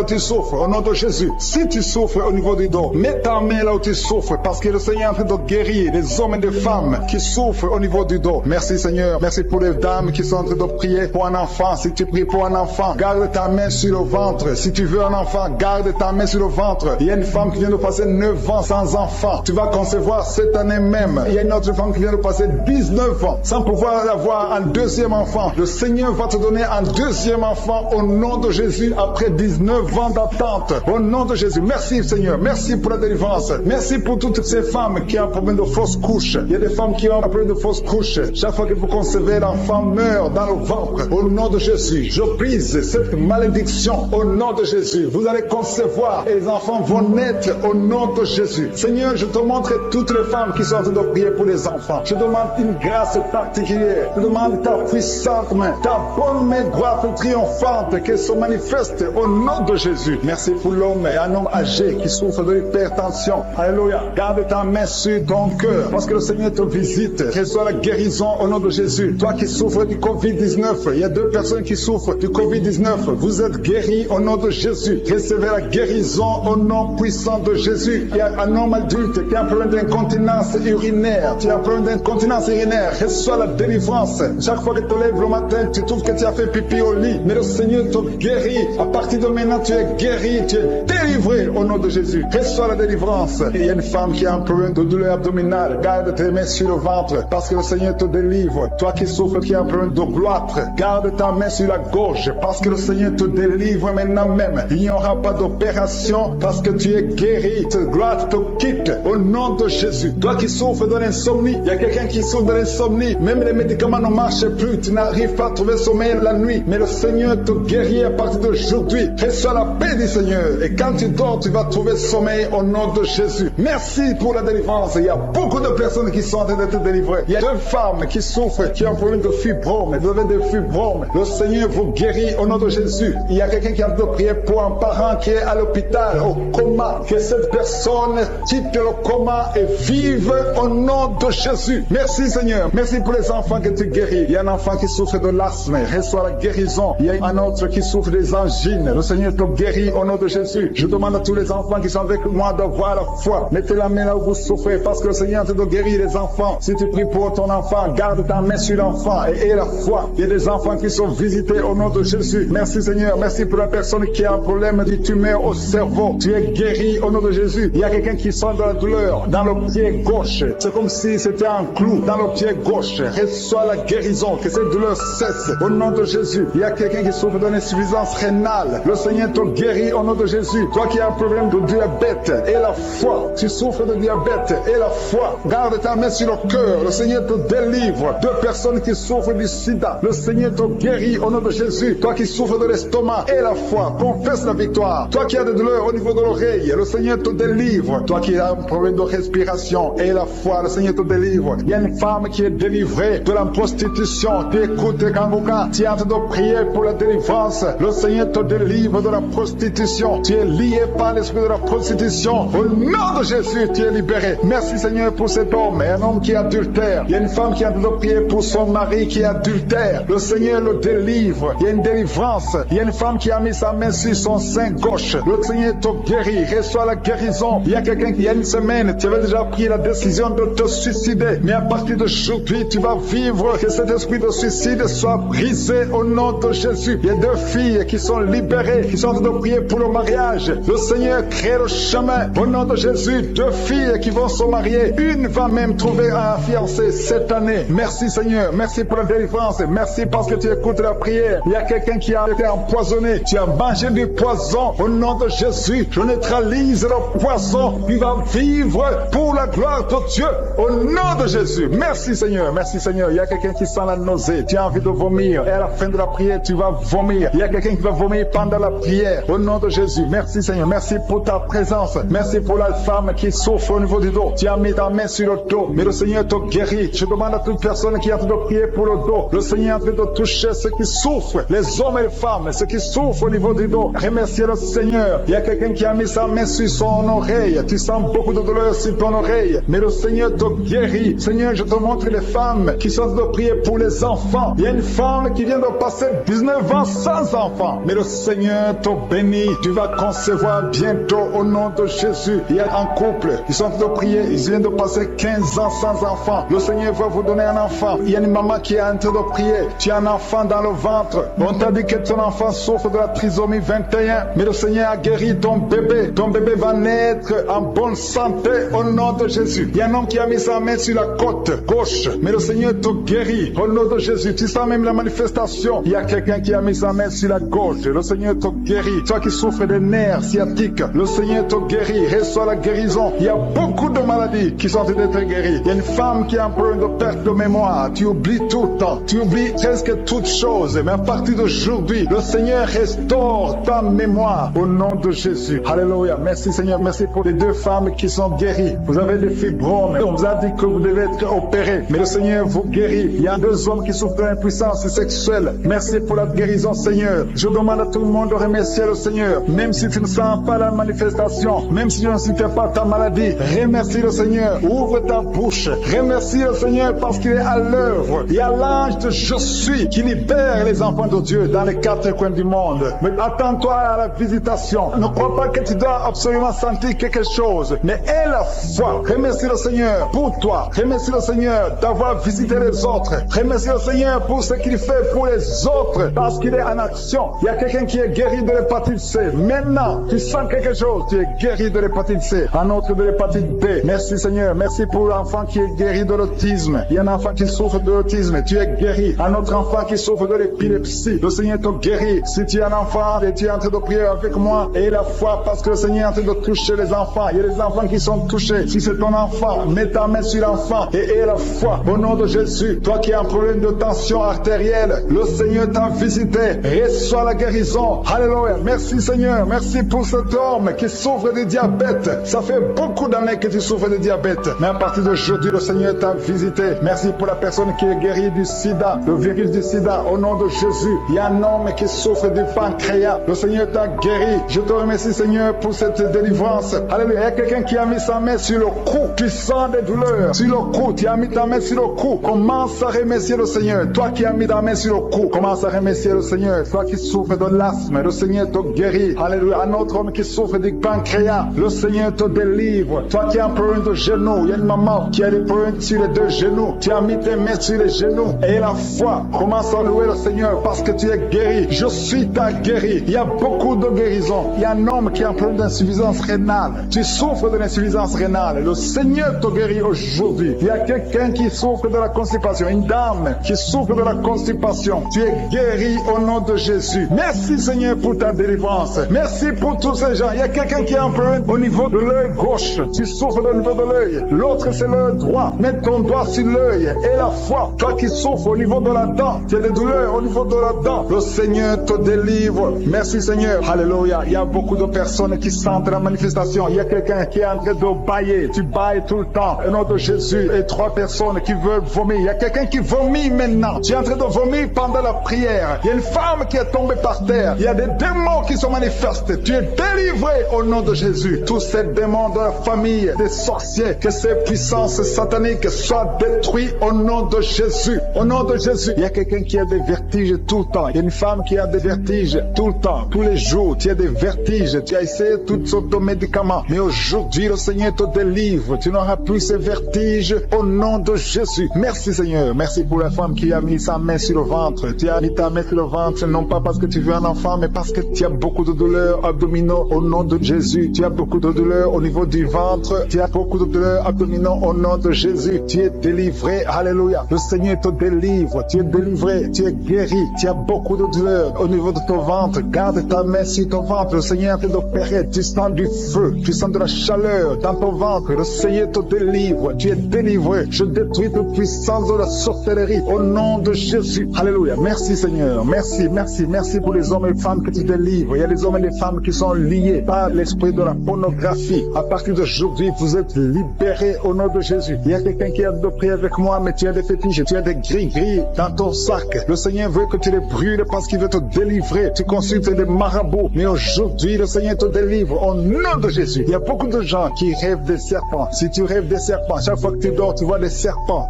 où tu souffres au nom de Jésus. Si tu souffres au niveau du dos, mets ta main là où tu souffres parce que le Seigneur est en train de guérir les hommes et les femmes qui souffrent au niveau du dos. Merci Seigneur. Merci pour les dames qui sont en train de prier pour un enfant. Si tu pries pour un enfant, garde ta main sur le ventre. Si tu veux un enfant, garde ta main sur le ventre. Il y a une femme qui vient de passer 9 ans sans enfant. Tu vas concevoir cette année même. Il y a une autre femme qui vient de passer 19 ans sans pouvoir avoir un deuxième enfant. Le Seigneur va te donner un deuxième enfant au nom de Jésus après 19 ans d'attente. Au nom de Jésus. Merci Seigneur. Merci pour la délivrance. Merci pour toutes ces femmes qui ont un problème de fausse couche. Il y a des femmes qui ont un problème de fausse couche. Chaque fois que vous concevez, l'enfant meurt dans le ventre. Au nom de Jésus. Je brise cette malédiction au nom de Jésus. Vous allez concevoir et les enfants vont naître au nom de Jésus. Seigneur, je te montre toutes les femmes qui sont en train de prier pour les enfants. Je demande une grâce particulière. Je demande ta puissante main, ta bonne main droite triomphante qu'elle se manifeste au nom de Jésus. Merci pour l'homme et un homme âgé qui souffre de l'hypertension. Alléluia. Garde ta main sur ton cœur parce que le Seigneur te visite. Reçois la guérison au nom de Jésus. Toi qui souffres du Covid-19, il y a deux personnes qui souffrent du Covid-19. Vous êtes guéris au nom de Jésus. Recevez la guérison au nom puissant de Jésus. Il y a un homme adulte qui a un problème d'incontinence urinaire. Tu as un problème d'incontinence urinaire. Reçois la délivrance. Chaque fois que tu te lèves le matin, tu trouves que tu as fait pipi au lit. Mais le Seigneur te guérit. À partir de maintenant, tu es guéri. Tu es délivré au nom de Jésus. Reçois la délivrance. Et il y a une femme qui a un problème de douleur abdominale. Garde tes mains sur le ventre parce que le Seigneur te délivre. Toi qui souffres, qui a un problème de gloître, garde ta main sur la gorge parce que le Seigneur te délivre maintenant même. Il n'y aura pas d'opération parce que tu es guéri. Cette gloire te quitte au nom de Jésus. Toi qui souffres de l'insomnie, il y a quelqu'un qui souffre de l'insomnie. Même les médicaments ne marchent plus. Tu n'arrives pas à trouver sommeil la nuit. Mais le Seigneur Seigneur te guérit à partir d'aujourd'hui. Reçois la paix du Seigneur. Et quand tu dors, tu vas trouver sommeil au nom de Jésus. Merci pour la délivrance. Il y a beaucoup de personnes qui sont en train d'être délivrées. Il y a 2 femmes qui souffrent, qui ont un problème de fibrome. Vous avez des fibromes. Le Seigneur vous guérit au nom de Jésus. Il y a quelqu'un qui a de prier pour un parent qui est à l'hôpital, au coma. Que cette personne quitte le coma et vive au nom de Jésus. Merci Seigneur. Merci pour les enfants que tu guéris. Il y a un enfant qui souffre de l'asthme. Reçois la guérison. Il y a un autre qui souffre des angines. Le Seigneur te guérit au nom de Jésus. Je demande à tous les enfants qui sont avec moi d'avoir la foi. Mettez la main là où vous souffrez parce que le Seigneur te guérit les enfants. Si tu pries pour ton enfant, garde ta main sur l'enfant et aie la foi. Il y a des enfants qui sont visités au nom de Jésus. Merci Seigneur. Merci pour la personne qui a un problème de tumeur au cerveau. Tu es guéri au nom de Jésus. Il y a quelqu'un qui sent de la douleur dans le pied gauche. C'est comme si c'était un clou dans le pied gauche. Reçois la guérison. Que cette douleur cesse au nom de Jésus. Il y a quelqu'un qui souffre d'une insuffisance rénale. Le Seigneur te guérit au nom de Jésus. Toi qui as un problème de diabète et la foi. Tu souffres de diabète et la foi. Garde ta main sur le cœur. Le Seigneur te délivre. 2 personnes qui souffrent du sida. Le Seigneur te guérit au nom de Jésus. Toi qui souffres de l'estomac et la foi. Confesse la victoire. Toi qui as des douleurs au niveau de l'oreille. Le Seigneur te délivre. Toi qui as un problème de respiration et la foi. Le Seigneur te délivre. Il y a une femme qui est délivrée de la prostitution. Tu écoutes Kanguka. Tu es en train de prier pour la délivrance. Le Seigneur te délivre de la prostitution. Tu es lié par l'esprit de la prostitution. Au nom de Jésus, tu es libéré. Merci Seigneur pour cet homme et un homme qui est adultère. Il y a une femme qui est en train de prier pour son mari qui est adultère. Le Seigneur le délivre. Il y a une délivrance. Il y a une femme qui a mis sa main sur son sein gauche. Le Seigneur te guérit. Reçois la guérison. Il y a quelqu'un qui, il y a une semaine, tu avais déjà pris la décision de te suicider. Mais à partir d'aujourd'hui, tu vas vivre. Que cet esprit de suicide soit brisé au nom de Jésus. Il y a 2 filles qui sont libérées, qui sont en train de prier pour le mariage. Le Seigneur crée le chemin. Au nom de Jésus, 2 filles qui vont se marier. Une va même trouver un fiancé cette année. Merci Seigneur. Merci pour la délivrance. Merci parce que tu écoutes la prière. Il y a quelqu'un qui a été empoisonné. Tu as mangé du poison. Au nom de Jésus, je neutralise le poison. Tu vas vivre pour la gloire de Dieu. Au nom de Jésus. Merci Seigneur. Merci Seigneur. Il y a quelqu'un qui sent la nausée. Tu as envie de vomir. Et à la fin de la prière, tu vas vomir. Il y a quelqu'un qui va vomir pendant la prière. Au nom de Jésus. Merci Seigneur. Merci pour ta présence. Merci pour la femme qui souffre au niveau du dos. Tu as mis ta main sur le dos. Mais le Seigneur te guérit. Je demande à toute personne qui est en train de prier pour le dos. Le Seigneur est en train de toucher ceux qui souffrent. Les hommes et les femmes. Ceux qui souffrent au niveau du dos. Remerciez le Seigneur. Il y a quelqu'un qui a mis sa main sur son oreille. Tu sens beaucoup de douleur sur ton oreille. Mais le Seigneur te guérit. Seigneur, je te montre les femmes qui sont en train de prier pour les enfants. Il y a une femme qui vient de passer 19 ans sans enfant. Mais le Seigneur te bénit. Tu vas concevoir bientôt au nom de Jésus. Il y a un couple qui sont en train de prier. Ils viennent de passer 15 ans sans enfant. Le Seigneur va vous donner un enfant. Il y a une maman qui est en train de prier. Tu as un enfant dans le ventre. On t'a dit que ton enfant souffre de la trisomie 21. Mais le Seigneur a guéri ton bébé. Ton bébé va naître en bonne santé au nom de Jésus. Il y a un homme qui a mis sa main sur la côte gauche. Mais le Seigneur te guérit au nom de Jésus. Tu sens même la manifestation. Il y a quelqu'un qui a mis sa main sur la gauche. Le Seigneur te guérit. Toi qui souffres des nerfs sciatiques, le Seigneur te guérit. Reçois la guérison. Il y a beaucoup de maladies qui sont en train d'être guéries. Il y a une femme qui a un problème de perte de mémoire. Tu oublies tout le temps. Tu oublies presque toutes choses. Mais à partir d'aujourd'hui, le Seigneur restaure ta mémoire au nom de Jésus. Alléluia. Merci Seigneur. Merci pour les 2 femmes qui sont guéries. Vous avez des fibromes. On vous a dit que vous devez être opérés. Mais le Seigneur vous guérit. Il y a 2 hommes qui souffrent de l'impuissance sexuelle. Merci pour la guérison Seigneur. Je demande à tout le monde de remercier le Seigneur. Même si tu ne sens pas la manifestation, même si tu ne sais pas ta maladie, remercie le Seigneur. Ouvre ta bouche. Remercie le Seigneur parce qu'il est à l'œuvre. Il y a l'ange de Je suis qui libère les enfants de Dieu dans les 4 coins du monde. Mais attends-toi à la visitation. Ne crois pas que tu dois absolument sentir quelque chose, mais aie la foi. Remercie le Seigneur pour toi. Remercie le Seigneur d'avoir visité les autres. Remercie le Seigneur pour ce qu'il fait pour les autres parce qu'il est en action. Il y a quelqu'un qui est guéri de l'hépatite C. Maintenant, tu sens quelque chose. Tu es guéri de l'hépatite C. Un autre de l'hépatite B. Merci Seigneur. Merci pour l'enfant qui est guéri de l'autisme. Il y a un enfant qui souffre de l'autisme. Tu es guéri. Un autre enfant qui souffre de l'épilepsie. Le Seigneur te guérit. Si tu es un enfant et tu es en train de prier avec moi, aie la foi parce que le Seigneur est en train de toucher les enfants. Il y a des enfants qui sont touchés. Si c'est ton enfant, mets ta main sur l'enfant et aie la foi. Au nom de Jésus, toi qui as un problème de tension artérielle, le Seigneur t'a visité. visité. Reçois la guérison. Alléluia. Merci Seigneur. Merci pour cet homme qui souffre de diabète. Ça fait beaucoup d'années que tu souffres de diabète. Mais à partir d'aujourd'hui, le Seigneur t'a visité. Merci pour la personne qui est guérie du sida, le virus du sida. Au nom de Jésus, il y a un homme qui souffre du pancréas. Le Seigneur t'a guéri. Je te remercie Seigneur pour cette délivrance. Alléluia. Il y a quelqu'un qui a mis sa main sur le cou. Tu sens des douleurs sur le cou. Tu as mis ta main sur le cou. Commence à remercier le Seigneur. Toi qui as mis ta main sur le cou, commence à remercier le Seigneur. Toi qui souffres de l'asthme, le Seigneur te guérit. Alléluia. Un autre homme qui souffre du pancréas, le Seigneur te délivre. Toi qui as un problème de genou, il y a une maman qui a des problèmes sur les deux genoux. Tu as mis tes mains sur les genoux et la foi. Commence à louer le Seigneur parce que tu es guéri. Je suis ta guéri. Il y a beaucoup de guérisons. Il y a un homme qui a un problème d'insuffisance rénale. Tu souffres de l'insuffisance rénale. Le Seigneur te guérit aujourd'hui. Il y a quelqu'un qui souffre de la constipation. Une dame qui souffre de la constipation. Tu es guéri au nom de Jésus. Merci Seigneur pour ta délivrance. Merci pour tous ces gens. Il y a quelqu'un qui a un problème au niveau de l'œil gauche. Tu souffres au niveau de l'œil. L'autre c'est l'œil droit. Mets ton doigt sur l'œil et la foi. Toi qui souffres au niveau de la dent. Tu as des douleurs au niveau de la dent. Le Seigneur te délivre. Merci Seigneur. Alléluia. Il y a beaucoup de personnes qui sentent la manifestation. Il y a quelqu'un qui est en train de bailler. Tu bailles tout le temps. Au nom de Jésus. Et 3 personnes qui veulent vomir. Il y a quelqu'un qui vomit maintenant. Tu es en train de vomir pendant la prière. Il y a une femme qui est tombée par terre. Il y a des démons qui se manifestent. Tu es délivré au nom de Jésus. Tous ces démons de la famille, des sorciers, que ces puissances sataniques soient détruites au nom de Jésus. Au nom de Jésus. Il y a quelqu'un qui a des vertiges tout le temps. Il y a une femme qui a des vertiges tout le temps. Tous les jours, tu as des vertiges. Tu as essayé toutes sortes de médicaments. Mais aujourd'hui, le Seigneur te délivre. Tu n'auras plus ces vertiges au nom de Jésus. Merci Seigneur. Merci pour la femme qui a mis sa main sur le ventre. Tu as mis ta main sur le ventre, non pas parce que tu veux un enfant, mais parce que tu as beaucoup de douleurs abdominaux au nom de Jésus. Tu as beaucoup de douleurs au niveau du ventre. Tu as beaucoup de douleurs abdominaux au nom de Jésus. Tu es délivré. Alléluia. Le Seigneur te délivre. Tu es délivré. Tu es guéri. Tu as beaucoup de douleurs au niveau de ton ventre. Garde ta main sur ton ventre. Le Seigneur est en train d'opérer. Tu sens du feu. Tu sens de la chaleur dans ton ventre. Le Seigneur te délivre. Tu es délivré. Je détruis toute puissance de la sorcellerie au nom de Jésus. Alléluia. Merci Seigneur. Merci, merci, merci pour les hommes et les femmes que tu délivres. Il y a des hommes et des femmes qui sont liés par l'esprit de la pornographie. À partir d'aujourd'hui, vous êtes libérés au nom de Jésus. Il y a quelqu'un qui a de prier avec moi, mais tu as des fétiches, tu as des gris-gris dans ton sac. Le Seigneur veut que tu les brûles parce qu'il veut te délivrer. Tu consultes des marabouts, mais aujourd'hui, le Seigneur te délivre au nom de Jésus. Il y a beaucoup de gens qui rêvent des serpents. Si tu rêves des serpents, chaque fois que tu dors, tu vois des serpents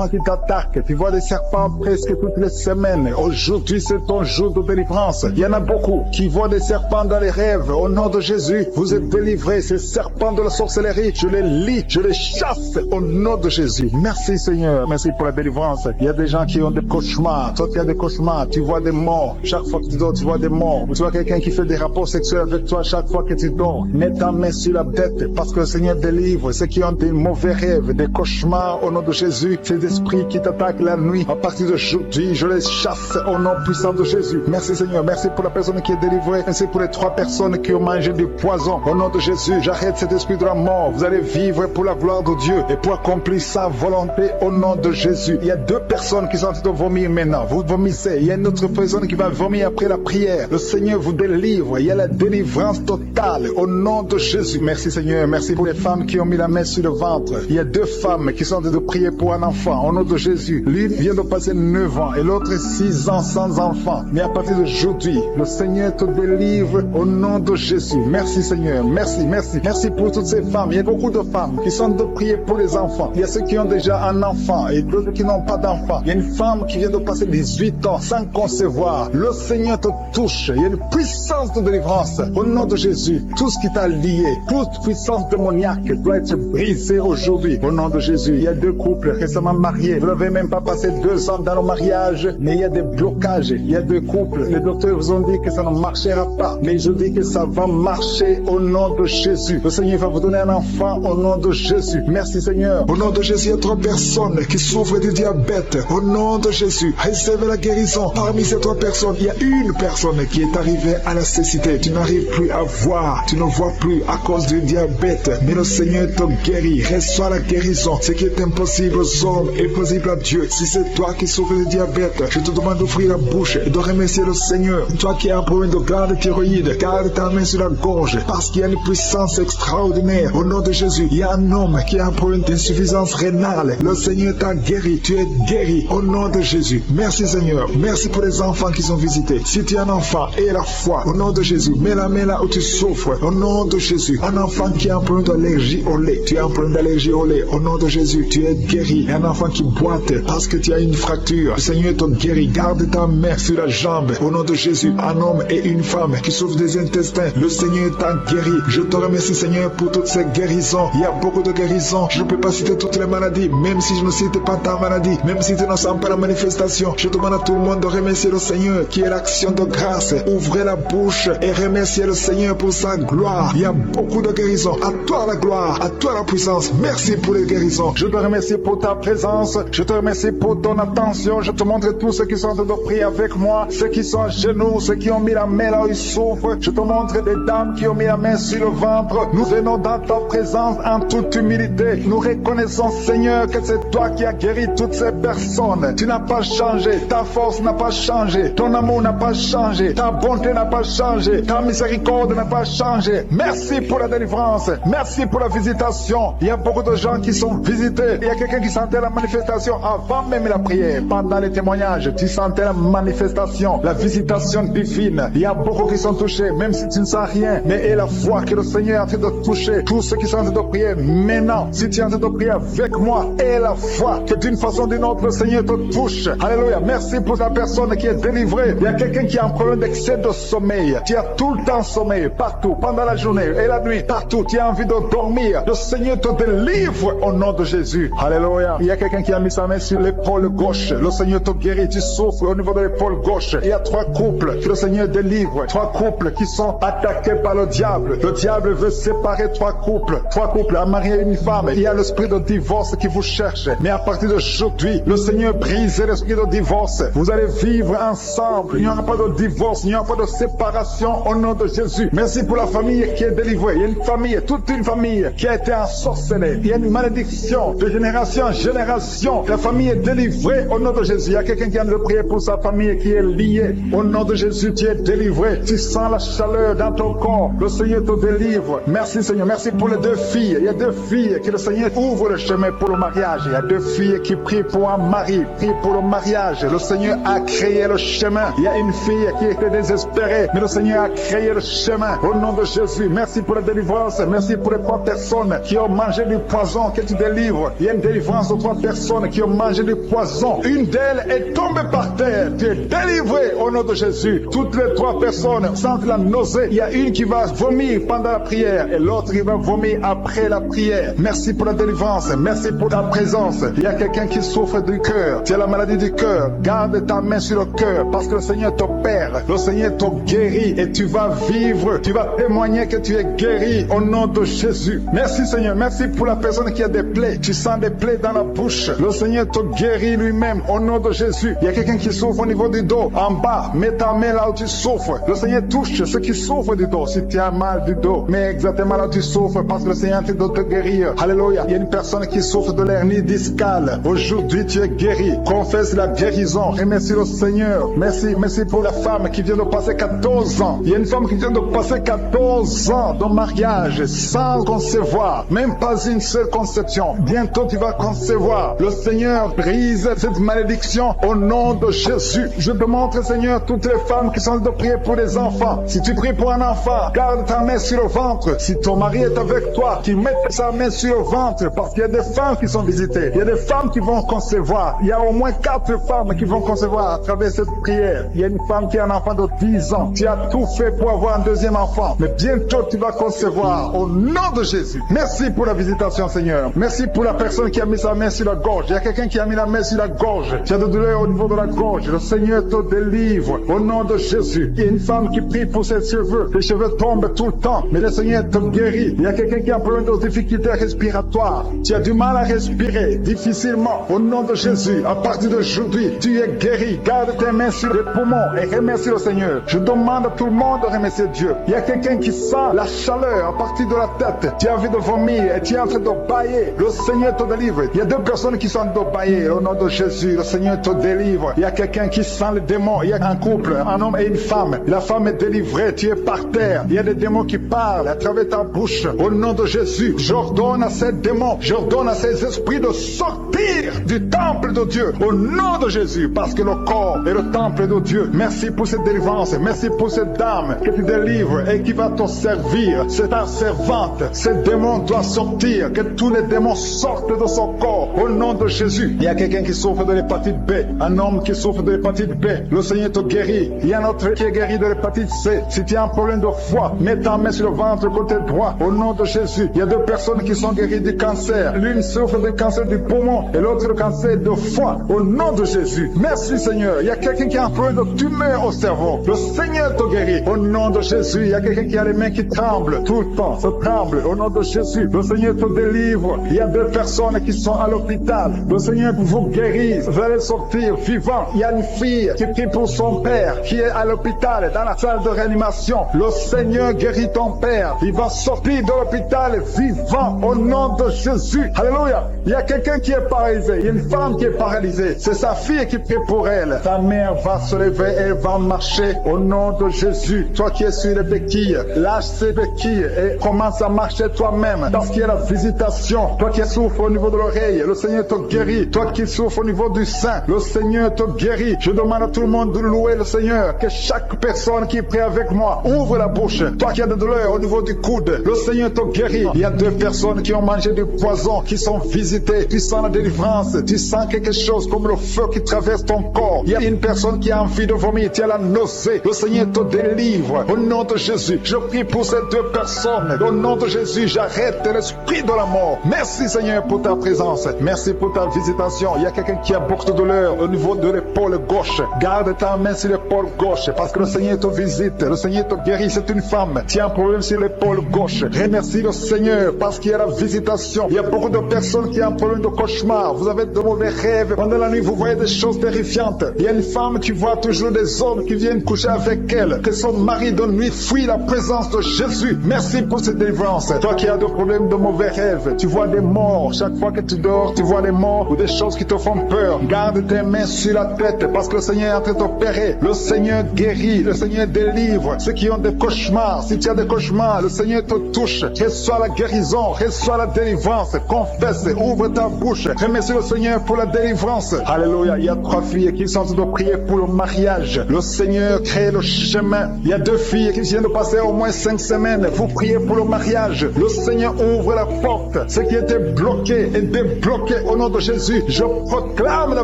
qui t'attaquent. Tu vois des serpents presque toutes les semaines. Aujourd'hui, c'est ton jour de délivrance. Il y en a beaucoup qui voient des serpents dans les rêves. Au nom de Jésus, vous êtes délivrés. Ces serpents de la sorcellerie, je les lis, je les chasse au nom de Jésus. Merci Seigneur. Merci pour la délivrance. Il y a des gens qui ont des cauchemars. Toi qui as des cauchemars, tu vois des morts. Chaque fois que tu dors, tu vois des morts. Tu vois quelqu'un qui fait des rapports sexuels avec toi chaque fois que tu dors. Mets ta main sur la tête parce que le Seigneur délivre ceux qui ont des mauvais rêves, des cauchemars au nom de Jésus. Ces esprits qui t'attaquent la nuit, à partir d'aujourd'hui, je les chasse au nom puissant de Jésus. Merci Seigneur. Merci pour la personne qui est délivrée. Merci pour les 3 personnes qui ont mangé du poison. Au nom de Jésus, j'arrête cet esprit de la mort. Vous allez vivre pour la gloire de Dieu et pour accomplir sa volonté au nom de Jésus. Il y a 2 personnes qui sont en train de vomir maintenant. Vous vomissez. Il y a une autre personne qui va vomir après la prière. Le Seigneur vous délivre. Il y a la délivrance totale au nom de Jésus. Merci Seigneur. Merci pour les femmes qui ont mis la main sur le ventre. Il y a 2 femmes qui sont en train de prier pour un enfant au nom de Jésus. L'une vient de passer 9 ans et l'autre 6 ans sans enfant. Mais à partir d'aujourd'hui, le Seigneur te délivre au nom de Jésus. Merci Seigneur. Merci, merci. Merci pour toutes ces femmes. Il y a beaucoup de femmes qui sont en train de prier pour les enfants. Il y a ceux qui ont déjà un enfant et d'autres qui n'ont pas d'enfant. Il y a une femme qui vient de passer 18 ans sans concevoir. Le Seigneur te touche. Il y a une puissance de délivrance au nom de Jésus. Tout ce qui t'a lié, toute puissance démoniaque doit être brisée aujourd'hui au nom de Jésus. Il y a 2 couples récemment mariés. Vous n'avez même pas passé 2 ans dans le mariage, mais il y a des blocages. Il y a 2 couples. Les docteurs vous ont dit que ça ne marchera pas, mais je dis que ça va marcher au nom de Jésus. Le Seigneur va vous donner un enfant au nom de Jésus. Merci Seigneur. Au nom de Jésus, il y a 3 personnes qui souffrent du diabète. Au nom de Jésus, recevez la guérison. Parmi ces 3 personnes, il y a une personne qui est arrivée à la cécité. Tu n'arrives plus à voir, tu ne vois plus à cause du diabète. Mais le Seigneur te guérit. Reçois la guérison. Ce qui est impossible aux hommes est possible à Dieu. Si c'est toi qui souffres du diabète, je te demande d'ouvrir la bouche et de remercier le Seigneur. Toi qui as un problème de glande thyroïde, garde ta main sur la gorge parce qu'il y a une puissance extraordinaire. Au nom de Jésus, il y a un homme qui a un problème d'insuffisance rénale. Le Seigneur t'a guéri. Tu es guéri au nom de Jésus. Merci Seigneur. Merci pour les enfants qui sont visités. Si tu es un enfant, aie la foi au nom de Jésus. Mets la main là où tu souffres au nom de Jésus. Un enfant qui a un problème d'allergie au lait. Tu as un problème d'allergie au lait. Au nom de Jésus, tu es guéri. Un enfant qui boite parce que tu as une fracture. Le Seigneur te guérit. Garde ta main sur la jambe. Au nom de Jésus, un homme et une femme qui souffrent des intestins. Le Seigneur t'a guéri. Je te remercie Seigneur pour toutes ces guérisons. Il y a beaucoup de guérisons. Je ne peux pas citer toutes les maladies. Même si je ne cite pas ta maladie. Même si tu ne sens pas la manifestation. Je demande à tout le monde de remercier le Seigneur qui est l'action de grâce. Ouvrez la bouche et remerciez le Seigneur pour sa gloire. Il y a beaucoup de guérisons. À toi la gloire. À toi la puissance. Merci pour les guérisons. Je te remercie pour ta présence. Je te remercie pour ton attention. Je te montre tous ceux qui sont en train de prier avec moi. Ceux qui sont à genoux. Ceux qui ont mis la main là où ils souffrent. Je te montre des dames qui ont mis la main sur le ventre. Nous venons dans ta présence en toute humilité. Nous reconnaissons Seigneur que c'est toi qui as guéri toutes ces personnes. Tu n'as pas changé. Ta force n'a pas changé. Ton amour n'a pas changé. Ta bonté n'a pas changé. Ta miséricorde n'a pas changé. Merci pour la délivrance. Merci pour la visitation. Il y a beaucoup de gens qui sont visités. Il y a quelqu'un qui sentait la manifestation avant même la prière. Pendant les témoignages, tu sentais la manifestation, la visitation divine. Il y a beaucoup qui sont touchés, même si tu ne sens rien. Mais aie la foi que le Seigneur est en train de toucher tous ceux qui sont en train de prier maintenant. Si tu es en train de prier avec moi, aie la foi que d'une façon ou d'une autre, le Seigneur te touche. Alléluia. Merci pour la personne qui est délivrée. Il y a quelqu'un qui a un problème d'excès de sommeil. Tu as tout le temps sommeil, partout, pendant la journée et la nuit, partout. Tu as envie de dormir. Le Seigneur te délivre au nom de Jésus. Alléluia. Il y a quelqu'un qui a mis sa main sur l'épaule gauche. Le Seigneur te guérit. Tu souffres au niveau de l'épaule gauche. Il y a 3 couples que le Seigneur délivre. 3 couples qui sont attaqués par le diable. Le diable veut séparer 3 couples. 3 couples, un mari et une femme. Il y a l'esprit de divorce qui vous cherche. Mais à partir d'aujourd'hui, le Seigneur brise l'esprit de divorce. Vous allez vivre ensemble. Il n'y aura pas de divorce. Il n'y aura pas de séparation au nom de Jésus. Merci pour la famille qui est délivrée. Il y a une famille, toute une famille qui a été ensorcelée. Il y a une malédiction de génération en génération. La famille est délivrée au nom de Jésus. Il y a quelqu'un qui vient de prier pour sa famille qui est liée. Au nom de Jésus, tu es délivré. Tu sens la chaleur dans ton corps. Le Seigneur te délivre. Merci Seigneur. Merci pour les 2 filles. Il y a 2 filles que le Seigneur ouvre le chemin pour le mariage. Il y a 2 filles qui prient pour un mari, prient pour le mariage. Le Seigneur a créé le chemin. Il y a une fille qui était désespérée, mais le Seigneur a créé le chemin. Au nom de Jésus, merci pour la délivrance. Merci pour les 3 personnes qui ont mangé du poison que tu délivres. Il y a une délivrance de 3 personnes qui ont mangé du poison. Une d'elles est tombée par terre. Tu es délivré au nom de Jésus. Toutes les 3 personnes sentent la nausée. Il y a une qui va vomir pendant la prière et l'autre qui va vomir après la prière. Merci pour la délivrance. Merci pour ta présence. Il y a quelqu'un qui souffre du cœur. Tu as la maladie du cœur. Garde ta main sur le cœur parce que le Seigneur t'opère. Le Seigneur te guérit et tu vas vivre. Tu vas témoigner que tu es guéri au nom de Jésus. Merci Seigneur. Merci pour la personne qui a des plaies. Tu sens des plaies dans la bouche. Le Seigneur te guérit lui-même au nom de Jésus. Il y a quelqu'un qui souffre au niveau du dos. En bas, mets ta main là où tu souffres. Le Seigneur touche ceux qui souffrent du dos. Si tu as mal du dos, mets exactement là où tu souffres parce que le Seigneur est en train de te guérir. Alléluia. Il y a une personne qui souffre de l'hernie discale. Aujourd'hui, tu es guéri. Confesse la guérison. Remercie le Seigneur. Merci pour la femme qui vient de passer 14 ans. Il y a une femme qui vient de passer 14 ans de mariage sans concevoir. Même pas une seule conception. Bientôt, tu vas concevoir. Le Seigneur brise cette malédiction au nom de Jésus. Je te montre, Seigneur, toutes les femmes qui sont en train de prier pour les enfants. Si tu pries pour un enfant, garde ta main sur le ventre. Si ton mari est avec toi, qu'il mette sa main sur le ventre parce qu'il y a des femmes qui sont visitées. Il y a des femmes qui vont concevoir. Il y a au moins 4 femmes qui vont concevoir à travers cette prière. Il y a une femme qui a un enfant de 10 ans. Tu as tout fait pour avoir un 2e enfant. Mais bientôt, tu vas concevoir au nom de Jésus. Merci pour la visitation, Seigneur. Merci pour la personne qui a mis sa main sur la gorge. Il y a quelqu'un qui a mis la main sur la gorge. Tu as de douleur au niveau de la gorge. Le Seigneur te délivre au nom de Jésus. Il y a une femme qui prie pour ses cheveux. Les cheveux tombent tout le temps, mais le Seigneur te guérit. Il y a quelqu'un qui a un problème de difficulté respiratoire. Tu as du mal à respirer difficilement. Au nom de Jésus, à partir d'aujourd'hui, tu es guéri. Garde tes mains sur les poumons et remercie le Seigneur. Je demande à tout le monde de remercier Dieu. Il y a quelqu'un qui sent la chaleur à partir de la tête. Tu as envie de vomir et tu es en train de bailler. Le Seigneur te délivre. Il y a 2 personnes qui sont en train de bailler. Au nom de Jésus, le Seigneur te délivre. Il y a quelqu'un qui sent le démon. Il y a un couple, un homme et une femme. La femme est délivrée, tu es par terre. Il y a des démons qui parlent à travers ta bouche. Au nom de Jésus, j'ordonne à ces démons, j'ordonne à ces esprits de sortir du temple de Dieu. Au nom de Jésus, parce que le corps est le temple de Dieu. Merci pour cette délivrance. Merci pour cette dame que tu délivres et qui va te servir. C'est ta servante. Ce démon doit sortir. Que tous les démons sortent de son corps. Au nom de Jésus. Il y a quelqu'un qui souffre de l'hépatite B. Un homme qui souffre de l'hépatite B. Le Seigneur te guérit. Il y a un autre qui est guéri de l'hépatite C. Si tu as un problème de foie, mets ta main sur le ventre côté droit. Au nom de Jésus. Il y a deux personnes qui sont guéries du cancer. L'une souffre du cancer du poumon et l'autre le cancer de foie. Au nom de Jésus. Merci Seigneur. Il y a quelqu'un qui a un problème de tumeur au cerveau. Le Seigneur te guérit. Au nom de Jésus. Il y a quelqu'un qui a les mains qui tremblent tout le temps. Ça tremble. Au nom de Jésus. Le Seigneur te délivre. Il y a deux personnes qui sont à l'hôpital. Le Seigneur vous guérit. Vous allez sortir vivant. Il y a une fille qui prie pour son père qui est à l'hôpital, dans la salle de réanimation. Le Seigneur guérit ton père. Il va sortir de l'hôpital vivant au nom de Jésus. Alléluia. Il y a quelqu'un qui est paralysé. Il y a une femme qui est paralysée. C'est sa fille qui prie pour elle. Ta mère va se lever et elle va marcher au nom de Jésus. Toi qui es sur les béquilles, lâche ces béquilles et commence à marcher toi-même. Parce qu'il y a la visitation. Toi qui souffres au niveau de l'oreille, le Seigneur te guérit. Toi qui souffres au niveau du sein, le Seigneur te guérit. Je demande à tout le monde de louer le Seigneur. Que chaque personne qui prie avec moi ouvre la bouche. Toi qui as de douleur au niveau du coude, le Seigneur te guérit. Il y a deux personnes qui ont mangé du poison, qui sont visitées. Tu sens la délivrance. Tu sens quelque chose comme le feu qui traverse ton corps. Il y a une personne qui a envie de vomir. Tu as la nausée. Le Seigneur te délivre. Au nom de Jésus, je prie pour ces deux personnes. Au nom de Jésus, j'arrête l'esprit de la mort. Merci Seigneur pour ta présence. Merci pour ta visitation. Il y a quelqu'un qui a beaucoup de douleur au niveau de l'épaule gauche. Garde ta main sur l'épaule gauche parce que le Seigneur te visite. Le Seigneur te guérit. C'est une femme. Tu as un problème sur l'épaule gauche. Remercie le Seigneur parce qu'il y a la visitation. Il y a beaucoup de personnes qui ont un problème de cauchemar. Vous avez de mauvais rêves. Pendant la nuit, vous voyez des choses terrifiantes. Il y a une femme qui voit toujours des hommes qui viennent coucher avec elle. Que son mari de nuit fuit la présence de Jésus. Merci pour cette délivrance. Toi qui as des problèmes de mauvais rêves, tu vois des morts. Chaque fois que tu dors, tu vois des morts ou des choses qui te font peur. Garde tes mains sur la tête parce que le Seigneur est en train de t'opérer. Le Seigneur guérit. Le Seigneur délivre. Ceux qui ont des cauchemars, si tu as des cauchemars, le Seigneur te touche. Reçois la guérison. Reçois la délivrance. Confesse. Ouvre ta bouche. Remercie le Seigneur pour la délivrance. Alléluia. Il y a 3 filles qui sont en train de prier pour le mariage. Le Seigneur crée le chemin. Il y a 2 filles qui viennent de passer au moins 5 semaines. Vous priez pour le mariage. Le Seigneur ouvre la porte. Ce qui était bloqué est débloqué au nom de Jésus. Je proclame la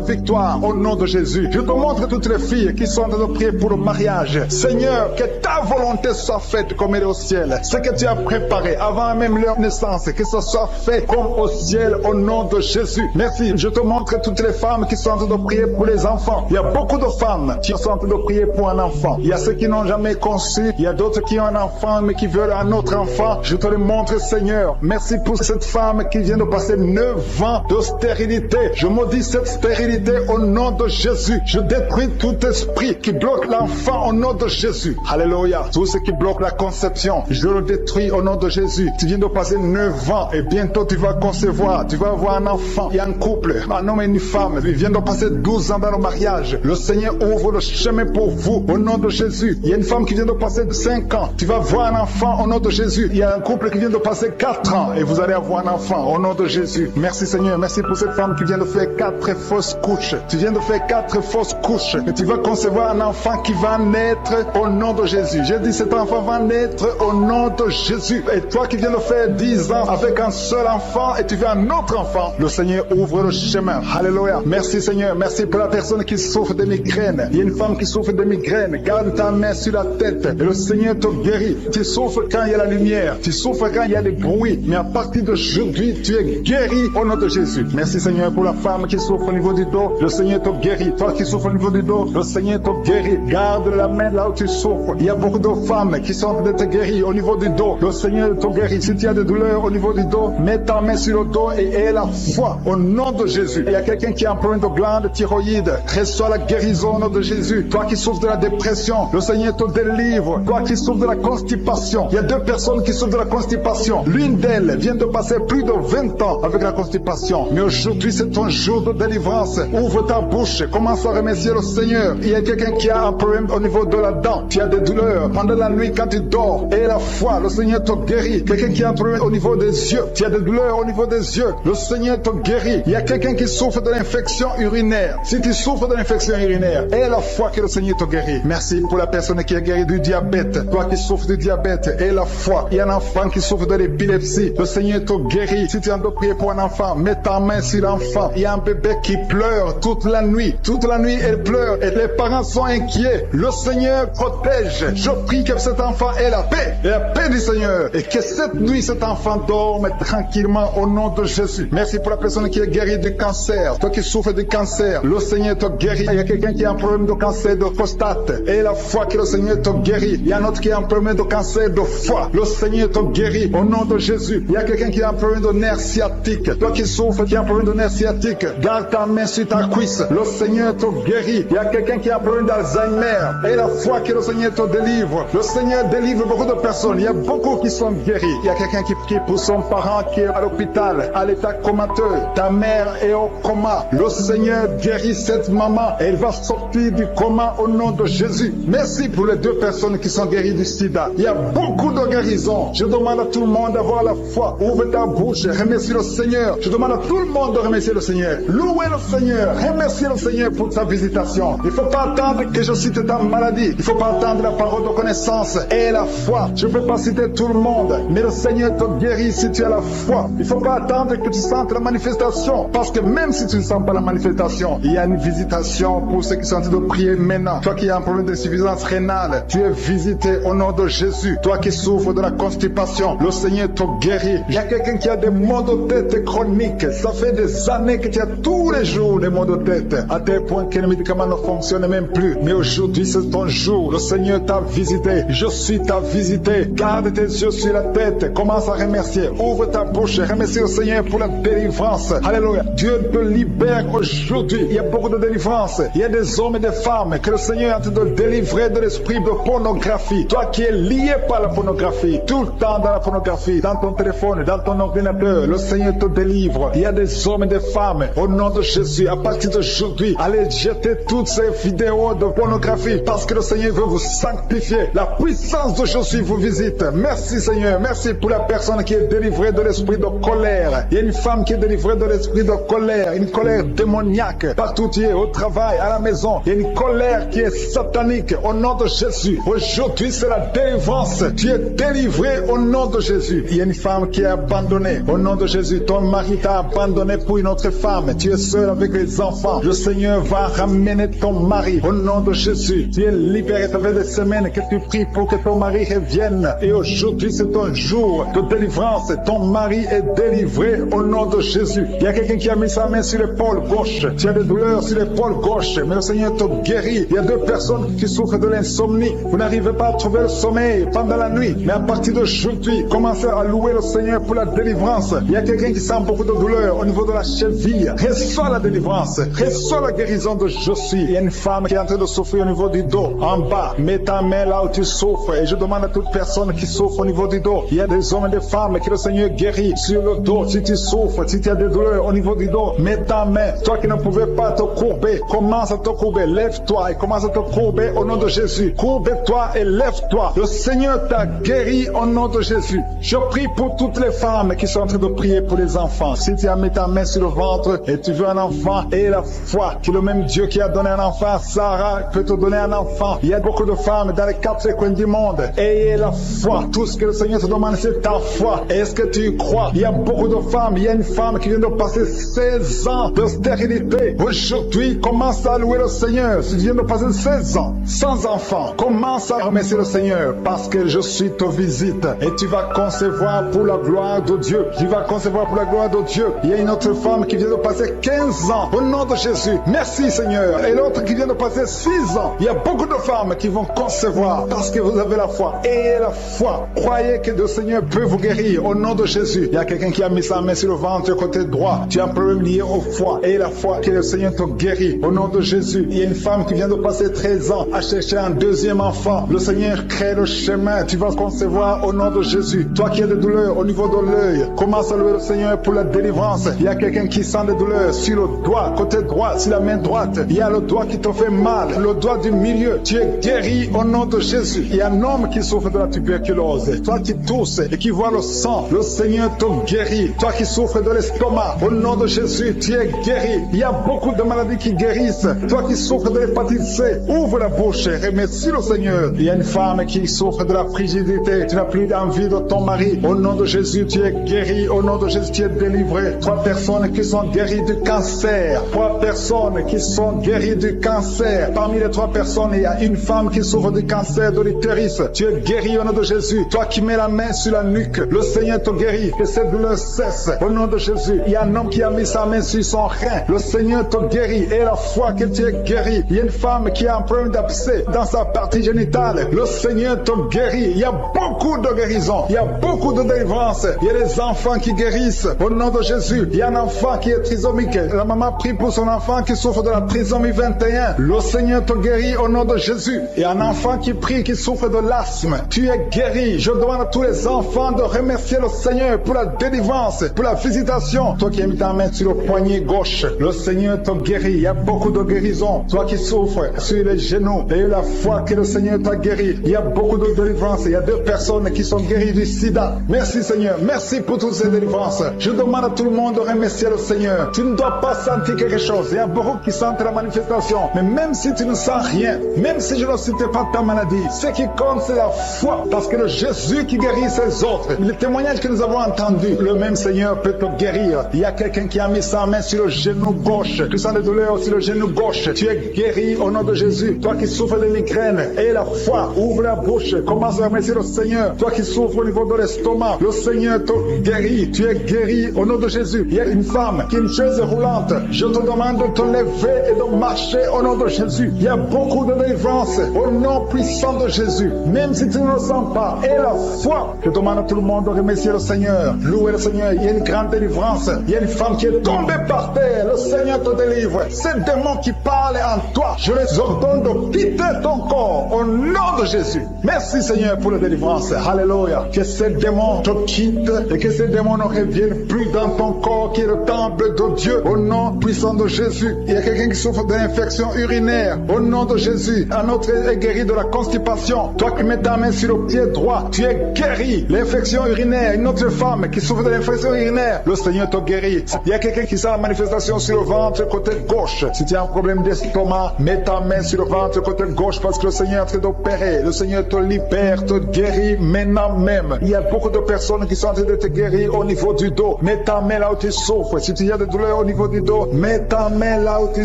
victoire au nom de Jésus. Je te montre toutes les filles qui sont en train de prier pour le mariage. Seigneur, que ta volonté soit faite comme elle est au ciel. Ce que tu as préparé avant même leur naissance, que ce soit fait comme au ciel au nom de Jésus. Merci. Je te montre toutes les femmes qui sont en train de prier pour les enfants. Il y a beaucoup de femmes qui sont en train de prier pour un enfant. Il y a ceux qui n'ont jamais conçu. Il y a d'autres qui ont un enfant mais qui veulent un autre enfant. Je te le montre, Seigneur. Merci pour cette femme qui vient de passer 9 ans de stérilité. Je maudis cette stérilité au nom de Jésus. Je détruis tout esprit qui bloque l'enfant au nom de Jésus. Alléluia. Tout ce qui bloque la conception, je le détruis au nom de Jésus. Tu viens de passer 9 ans et bientôt tu vas concevoir. Tu vas avoir un enfant. Il y a un couple, un homme et une femme. Ils viennent de passer 12 ans dans le mariage. Le Seigneur ouvre le chemin pour vous au nom de Jésus. Il y a une femme qui vient de passer 5 ans. Tu vas voir un enfant au nom de Jésus. Il y a un couple qui vient de passer 4 ans et vous allez avoir un enfant au nom de Jésus. Merci Seigneur. Merci pour cette femme qui vient de faire 4 fausses couches. Tu viens de faire 4 fausses couches et tu vas concevoir un enfant qui va naître au nom de Jésus. J'ai dit cet enfant va naître au nom de Jésus. Et toi qui viens de faire 10 ans avec un seul enfant et tu veux un autre enfant, le Seigneur ouvre le chemin. Alléluia. Merci Seigneur. Merci pour la personne qui souffre de migraines. Il y a une femme qui souffre de migraines. Garde ta main sur la tête et le Seigneur te guérit. Tu souffres quand il y a la lumière. Tu souffres quand il y a des bruits. Mais à partir d'aujourd'hui, tu es guéri au nom de Jésus. Merci Seigneur pour la femme qui souffre au niveau du dos. Le Seigneur te guérit. Toi qui souffres au niveau du dos, le Seigneur te guérit. Garde la main là où tu souffres. Il y a beaucoup de femmes qui sont en train de te guérir au niveau du dos. Le Seigneur te guérit. Si tu as des douleurs au niveau du dos, mets ta main sur le dos et aie la foi au nom de Jésus. Il y a quelqu'un qui a un problème de glande thyroïde. Reçois la guérison au nom de Jésus. Toi qui souffres de la dépression, le Seigneur te délivre. Toi qui souffres de la constipation, il y a 2 personnes qui souffrent de la constipation. L'une d'elles vient de passer plus de 20 ans avec la constipation. Mais aujourd'hui, c'est ton jour de délivrance. Ouvre ta bouche. Commence à remercier le Seigneur. Il y a quelqu'un qui a un problème au niveau de la dent. Tu as des douleurs pendant la nuit quand tu dors. Et la foi, le Seigneur te guérit. Quelqu'un qui a un problème au niveau des yeux. Tu as des douleurs au niveau des yeux. Le Seigneur te guérit. Il y a quelqu'un qui souffre de l'infection urinaire. Si tu souffres de l'infection urinaire, et la foi que le Seigneur te guérit. Merci pour la personne qui est guérie du diabète. Toi qui souffres du diabète, et la foi. Il y a un enfant qui souffre de l'épilepsie. Le Seigneur te guérit. Si tu as envie de prier pour un enfant, mets ta main sur l'enfant. Il y a un bébé qui pleure toute la nuit. Toute la nuit, elle pleure et les parents sont inquiets. Le Seigneur protège. Je prie que cet enfant ait la paix du Seigneur. Et que cette nuit, cet enfant dorme tranquillement au nom de Jésus. Merci pour la personne qui est guérie du cancer. Toi qui souffres du cancer, le Seigneur te guérit. Il y a quelqu'un qui a un problème de cancer de prostate. Et la foi que le Seigneur te guérit. Il y a un autre qui a un problème de cancer de foie. Le Seigneur te guérit au nom de Jésus. Il y a quelqu'un qui a un problème de nerf sciatique. Toi qui souffres, qui a un problème de nerf sciatique, garde ta main sur ta cuisse. Le Seigneur te guérit. Il y a quelqu'un qui a un problème d'Alzheimer. Et la foi que le Seigneur te délivre. Le Seigneur délivre beaucoup de personnes. Il y a beaucoup qui sont guéris. Il y a quelqu'un qui prie pour son parent qui est à l'hôpital, à l'état comateux. Ta mère est au coma. Le Seigneur guérit cette maman. Elle va sortir du coma au nom de Jésus. Merci pour les 2 personnes qui sont guéries du sida. Il y a beaucoup de guérisons. Je demande à tout le monde d'avoir la foi. Ouvre ta bouche. Remercie le Seigneur. Je demande à tout le monde de remercier le Seigneur. Louez le Seigneur. Remerciez le Seigneur pour sa visitation. Il ne faut pas attendre que je cite ta maladie. Il ne faut pas attendre la parole de connaissance et la foi. Je ne peux pas citer tout le monde, mais le Seigneur te guérit si tu as la foi. Il ne faut pas attendre que tu sentes la manifestation, parce que même si tu ne sens pas la manifestation, il y a une visitation pour ceux qui sont en train de prier maintenant. Toi qui as un problème d'insuffisance rénale, tu es visité au nom de Jésus. Toi qui souffres de la constipation, le Seigneur te guérit. Il y a quelqu'un qui a des maux de tête chroniques. Ça fait des années que tu as tous les jours des maux de tête, à tel point que les médicaments ne fonctionnent même plus. Mais aujourd'hui, c'est ton jour. Le Seigneur t'a visité. Je suis ta visité. Garde tes yeux sur la tête. Commence à remercier. Ouvre ta bouche. Remercie le Seigneur pour la délivrance. Alléluia. Dieu te libère aujourd'hui. Il y a beaucoup de délivrance. Il y a des hommes et des femmes que le Seigneur est en train de délivrer de l'esprit de pornographie. Toi qui es lié par la pornographie, tout le temps dans la pornographie, dans ton téléphone, dans ton ordinateur, le Seigneur te délivre. Il y a des hommes et des femmes, au nom de Jésus, à partir d'aujourd'hui, allez jeter toutes ces vidéos de pornographie, parce que le Seigneur veut vous sanctifier. La puissance de Jésus vous visite. Merci Seigneur. Merci pour la personne qui est délivrée de l'esprit de colère. Il y a une femme qui est délivrée de l'esprit de colère, une colère démoniaque. Partout tu es, au travail, à la maison, il y a une colère qui est satanique. Au nom de Jésus, aujourd'hui c'est la délivrance. Tu es délivré au nom de Jésus. Il y a une femme qui est abandonnée. Au nom de Jésus, ton mari t'a abandonné pour une autre femme. Tu es seul avec les enfants. Le Seigneur va ramener ton mari. Au nom de Jésus, tu es libéré. Ça fait des semaines que tu pries pour que ton mari revienne. Et aujourd'hui, c'est ton jour de délivrance. Ton mari est délivré au nom de Jésus. Il y a quelqu'un qui a mis sa main sur l'épaule gauche. Tu as des douleurs sur l'épaule gauche, mais le Seigneur te guérit. Il y a 2 personnes qui souffrent de l'insomnie. Vous n'arrivez pas à trouver le sommeil pendant la nuit. Mais à partir d'aujourd'hui, commencez à louer le Seigneur pour la délivrance. Il y a quelqu'un qui sent beaucoup de douleur au niveau de la cheville. Reçois la délivrance. Reçois la guérison de Jésus. Il y a une femme qui est en train de souffrir au niveau du dos, en bas. Mets ta main là où tu souffres. Et je demande à toute personne qui souffre au niveau du dos. Il y a des hommes et des femmes que le Seigneur guérit sur le dos. Si tu souffres, si tu as des douleurs au niveau du dos, mets ta main. Toi qui ne pouvais pas te courber, commence à te courber. Lève-toi et commence à te courber au nom de Jésus. Courbe-toi et lève-toi. Le Seigneur t'a guéri au nom de Jésus. Je prie pour toutes les femmes qui sont en train de prier pour les enfants. Si tu as mis ta main sur le ventre et tu veux un enfant, et la foi que le même Dieu qui a donné un enfant à Sarah peut te donner un enfant. Il y a beaucoup de femmes dans les 4 coins du monde. Ayez la foi. Tout ce que le Seigneur te demande, c'est ta foi. Est-ce que tu y crois? Il y a beaucoup de femmes. Il y a une femme qui vient de passer 16 ans de stérilité. Aujourd'hui, commence à louer le Seigneur. Si tu viens de passer 16 ans sans enfant, commence à remercier le Seigneur, parce que je suis te visite et tu vas concevoir pour la gloire de Dieu. Tu vas concevoir pour la gloire de Dieu. Il y a une autre femme qui vient de passer 15 ans au nom de Jésus. Merci Seigneur. Et l'autre qui vient de passer 6 ans. Il y a beaucoup de femmes qui vont concevoir parce que vous avez la foi. Ayez la foi. Croyez que le Seigneur peut vous guérir au nom de Jésus. Il y a quelqu'un qui a mis sa main sur le ventre côté droit. Tu as un problème lié au foie. Ayez la foi que le Seigneur te guérit au nom de Jésus. Il y a une femme qui vient de passer 13 ans à chercher un deuxième enfant. Le Seigneur crée le chemin. Tu vas concevoir au nom de Jésus. Toi qui as des douleurs au niveau de l'œil, commence à louer le Seigneur pour la délivrance. Il y a quelqu'un qui sent des douleurs sur le doigt, côté droit, sur la main droite. droite. Il y a le doigt qui te fait mal, le doigt du milieu. Tu es guéri au nom de Jésus. Il y a un homme qui souffre de la tuberculose. Toi qui tousses et qui vois le sang, le Seigneur te guérit. Toi qui souffres de l'estomac, au nom de Jésus, tu es guéri. Il y a beaucoup de maladies qui guérissent. Toi qui souffres de l'hépatite C, ouvre la bouche et remercie le Seigneur. Il y a une femme qui souffre de la frigidité. Tu n'as plus d'envie de ton mari. Au nom de Jésus, tu es guéri. Au nom de Jésus, tu es délivré. 3 personnes qui sont guéries du cancer. 3 personnes qui sont guéries du cancer. Parmi les 3 personnes, il y a une femme qui souffre du cancer de l'utérus. Tu es guéri au nom de Jésus. Toi qui mets la main sur la nuque, le Seigneur te guérit. Que cette douleur cesse. Au nom de Jésus, il y a un homme qui a mis sa main sur son rein. Le Seigneur te guérit. Et la foi que tu es guéri. Il y a une femme qui a un problème d'abcès dans sa partie génitale. Le Seigneur te guérit. Il y a beaucoup de guérisons. Il y a beaucoup de délivrance. Il y a des enfants qui guérissent. Au nom de Jésus, il y a un enfant qui est trisomique. La maman prie pour son enfant qui souffre de la trisomie 21. Le Seigneur te guérit au nom de Jésus. Il y a un enfant qui prie, qui souffre de l'asthme. Tu es guéri. Je demande à tous les enfants de remercier le Seigneur pour la délivrance, pour la visitation. Toi qui as mis ta main sur le poignet gauche, le Seigneur te guérit. Il y a beaucoup de guérisons. Toi qui souffres sur les genoux, et la foi que le Seigneur t'a guéri. Il y a beaucoup de délivrance. Il y a 2 personnes qui sont guéries du sida. Merci Seigneur. Merci pour toutes ces délivrances. Je demande à tout le monde de remercier le Seigneur. Tu ne dois pas sentir quelque chose. Il y a beaucoup qui sentent la manifestation. Mais même si tu ne sens rien, même si je ne cite pas ta maladie, ce qui compte c'est la foi. Parce que le Jésus qui guérit ses autres, le témoignage que nous avons entendu, le même Seigneur peut te guérir. Il y a quelqu'un qui a mis sa main sur le genou gauche. Tu sens les douleurs sur le genou gauche. Tu es guéri au nom de Jésus. Toi qui souffres de migraine, et la foi, ouvre la bouche, commence à remercier le Seigneur. Toi qui souffres au niveau de l'estomac, le Seigneur te guérit. Tu es guéri au nom de Jésus. Il y a une femme qui a une chaise roulante. Je te demande de te lever et de marcher au nom de Jésus. Il y a beaucoup de délivrance au nom puissant de Jésus. Même si tu ne le sens pas, et la foi, je demande à tout le monde de remercier le Seigneur. Louer le Seigneur. Il y a une grande délivrance. Il y a une femme qui est tombée par terre. Le Seigneur te délivre. Ces démons qui parlent en toi, je les ordonne de quitter ton corps au nom de Jésus. Merci Seigneur pour la délivrance. Alléluia. Que ces démons te quittent et que ces démons ne reviennent plus dans ton corps qui est le temple de Dieu au nom puissant de Jésus. Il y a quelqu'un qui souffre d'une infection urinaire au nom de Jésus. Un autre est guéri de la constipation. Toi qui mets ta main sur le pied droit, tu es guéri. L'infection urinaire. Une autre femme qui souffre de l'infection urinaire, le Seigneur te guérit. Il y a quelqu'un qui sent la manifestation sur le ventre côté gauche. Si tu as un problème d'estomac, mets ta main sur le ventre côté gauche parce que le Seigneur est en train d'opérer. Le Seigneur te libère, te guérit maintenant même. Il y a beaucoup de personnes qui sont en train de te guérir au niveau du dos. Mets ta main là où tu souffres. Si tu as des douleurs au niveau du dos, mets ta main là où tu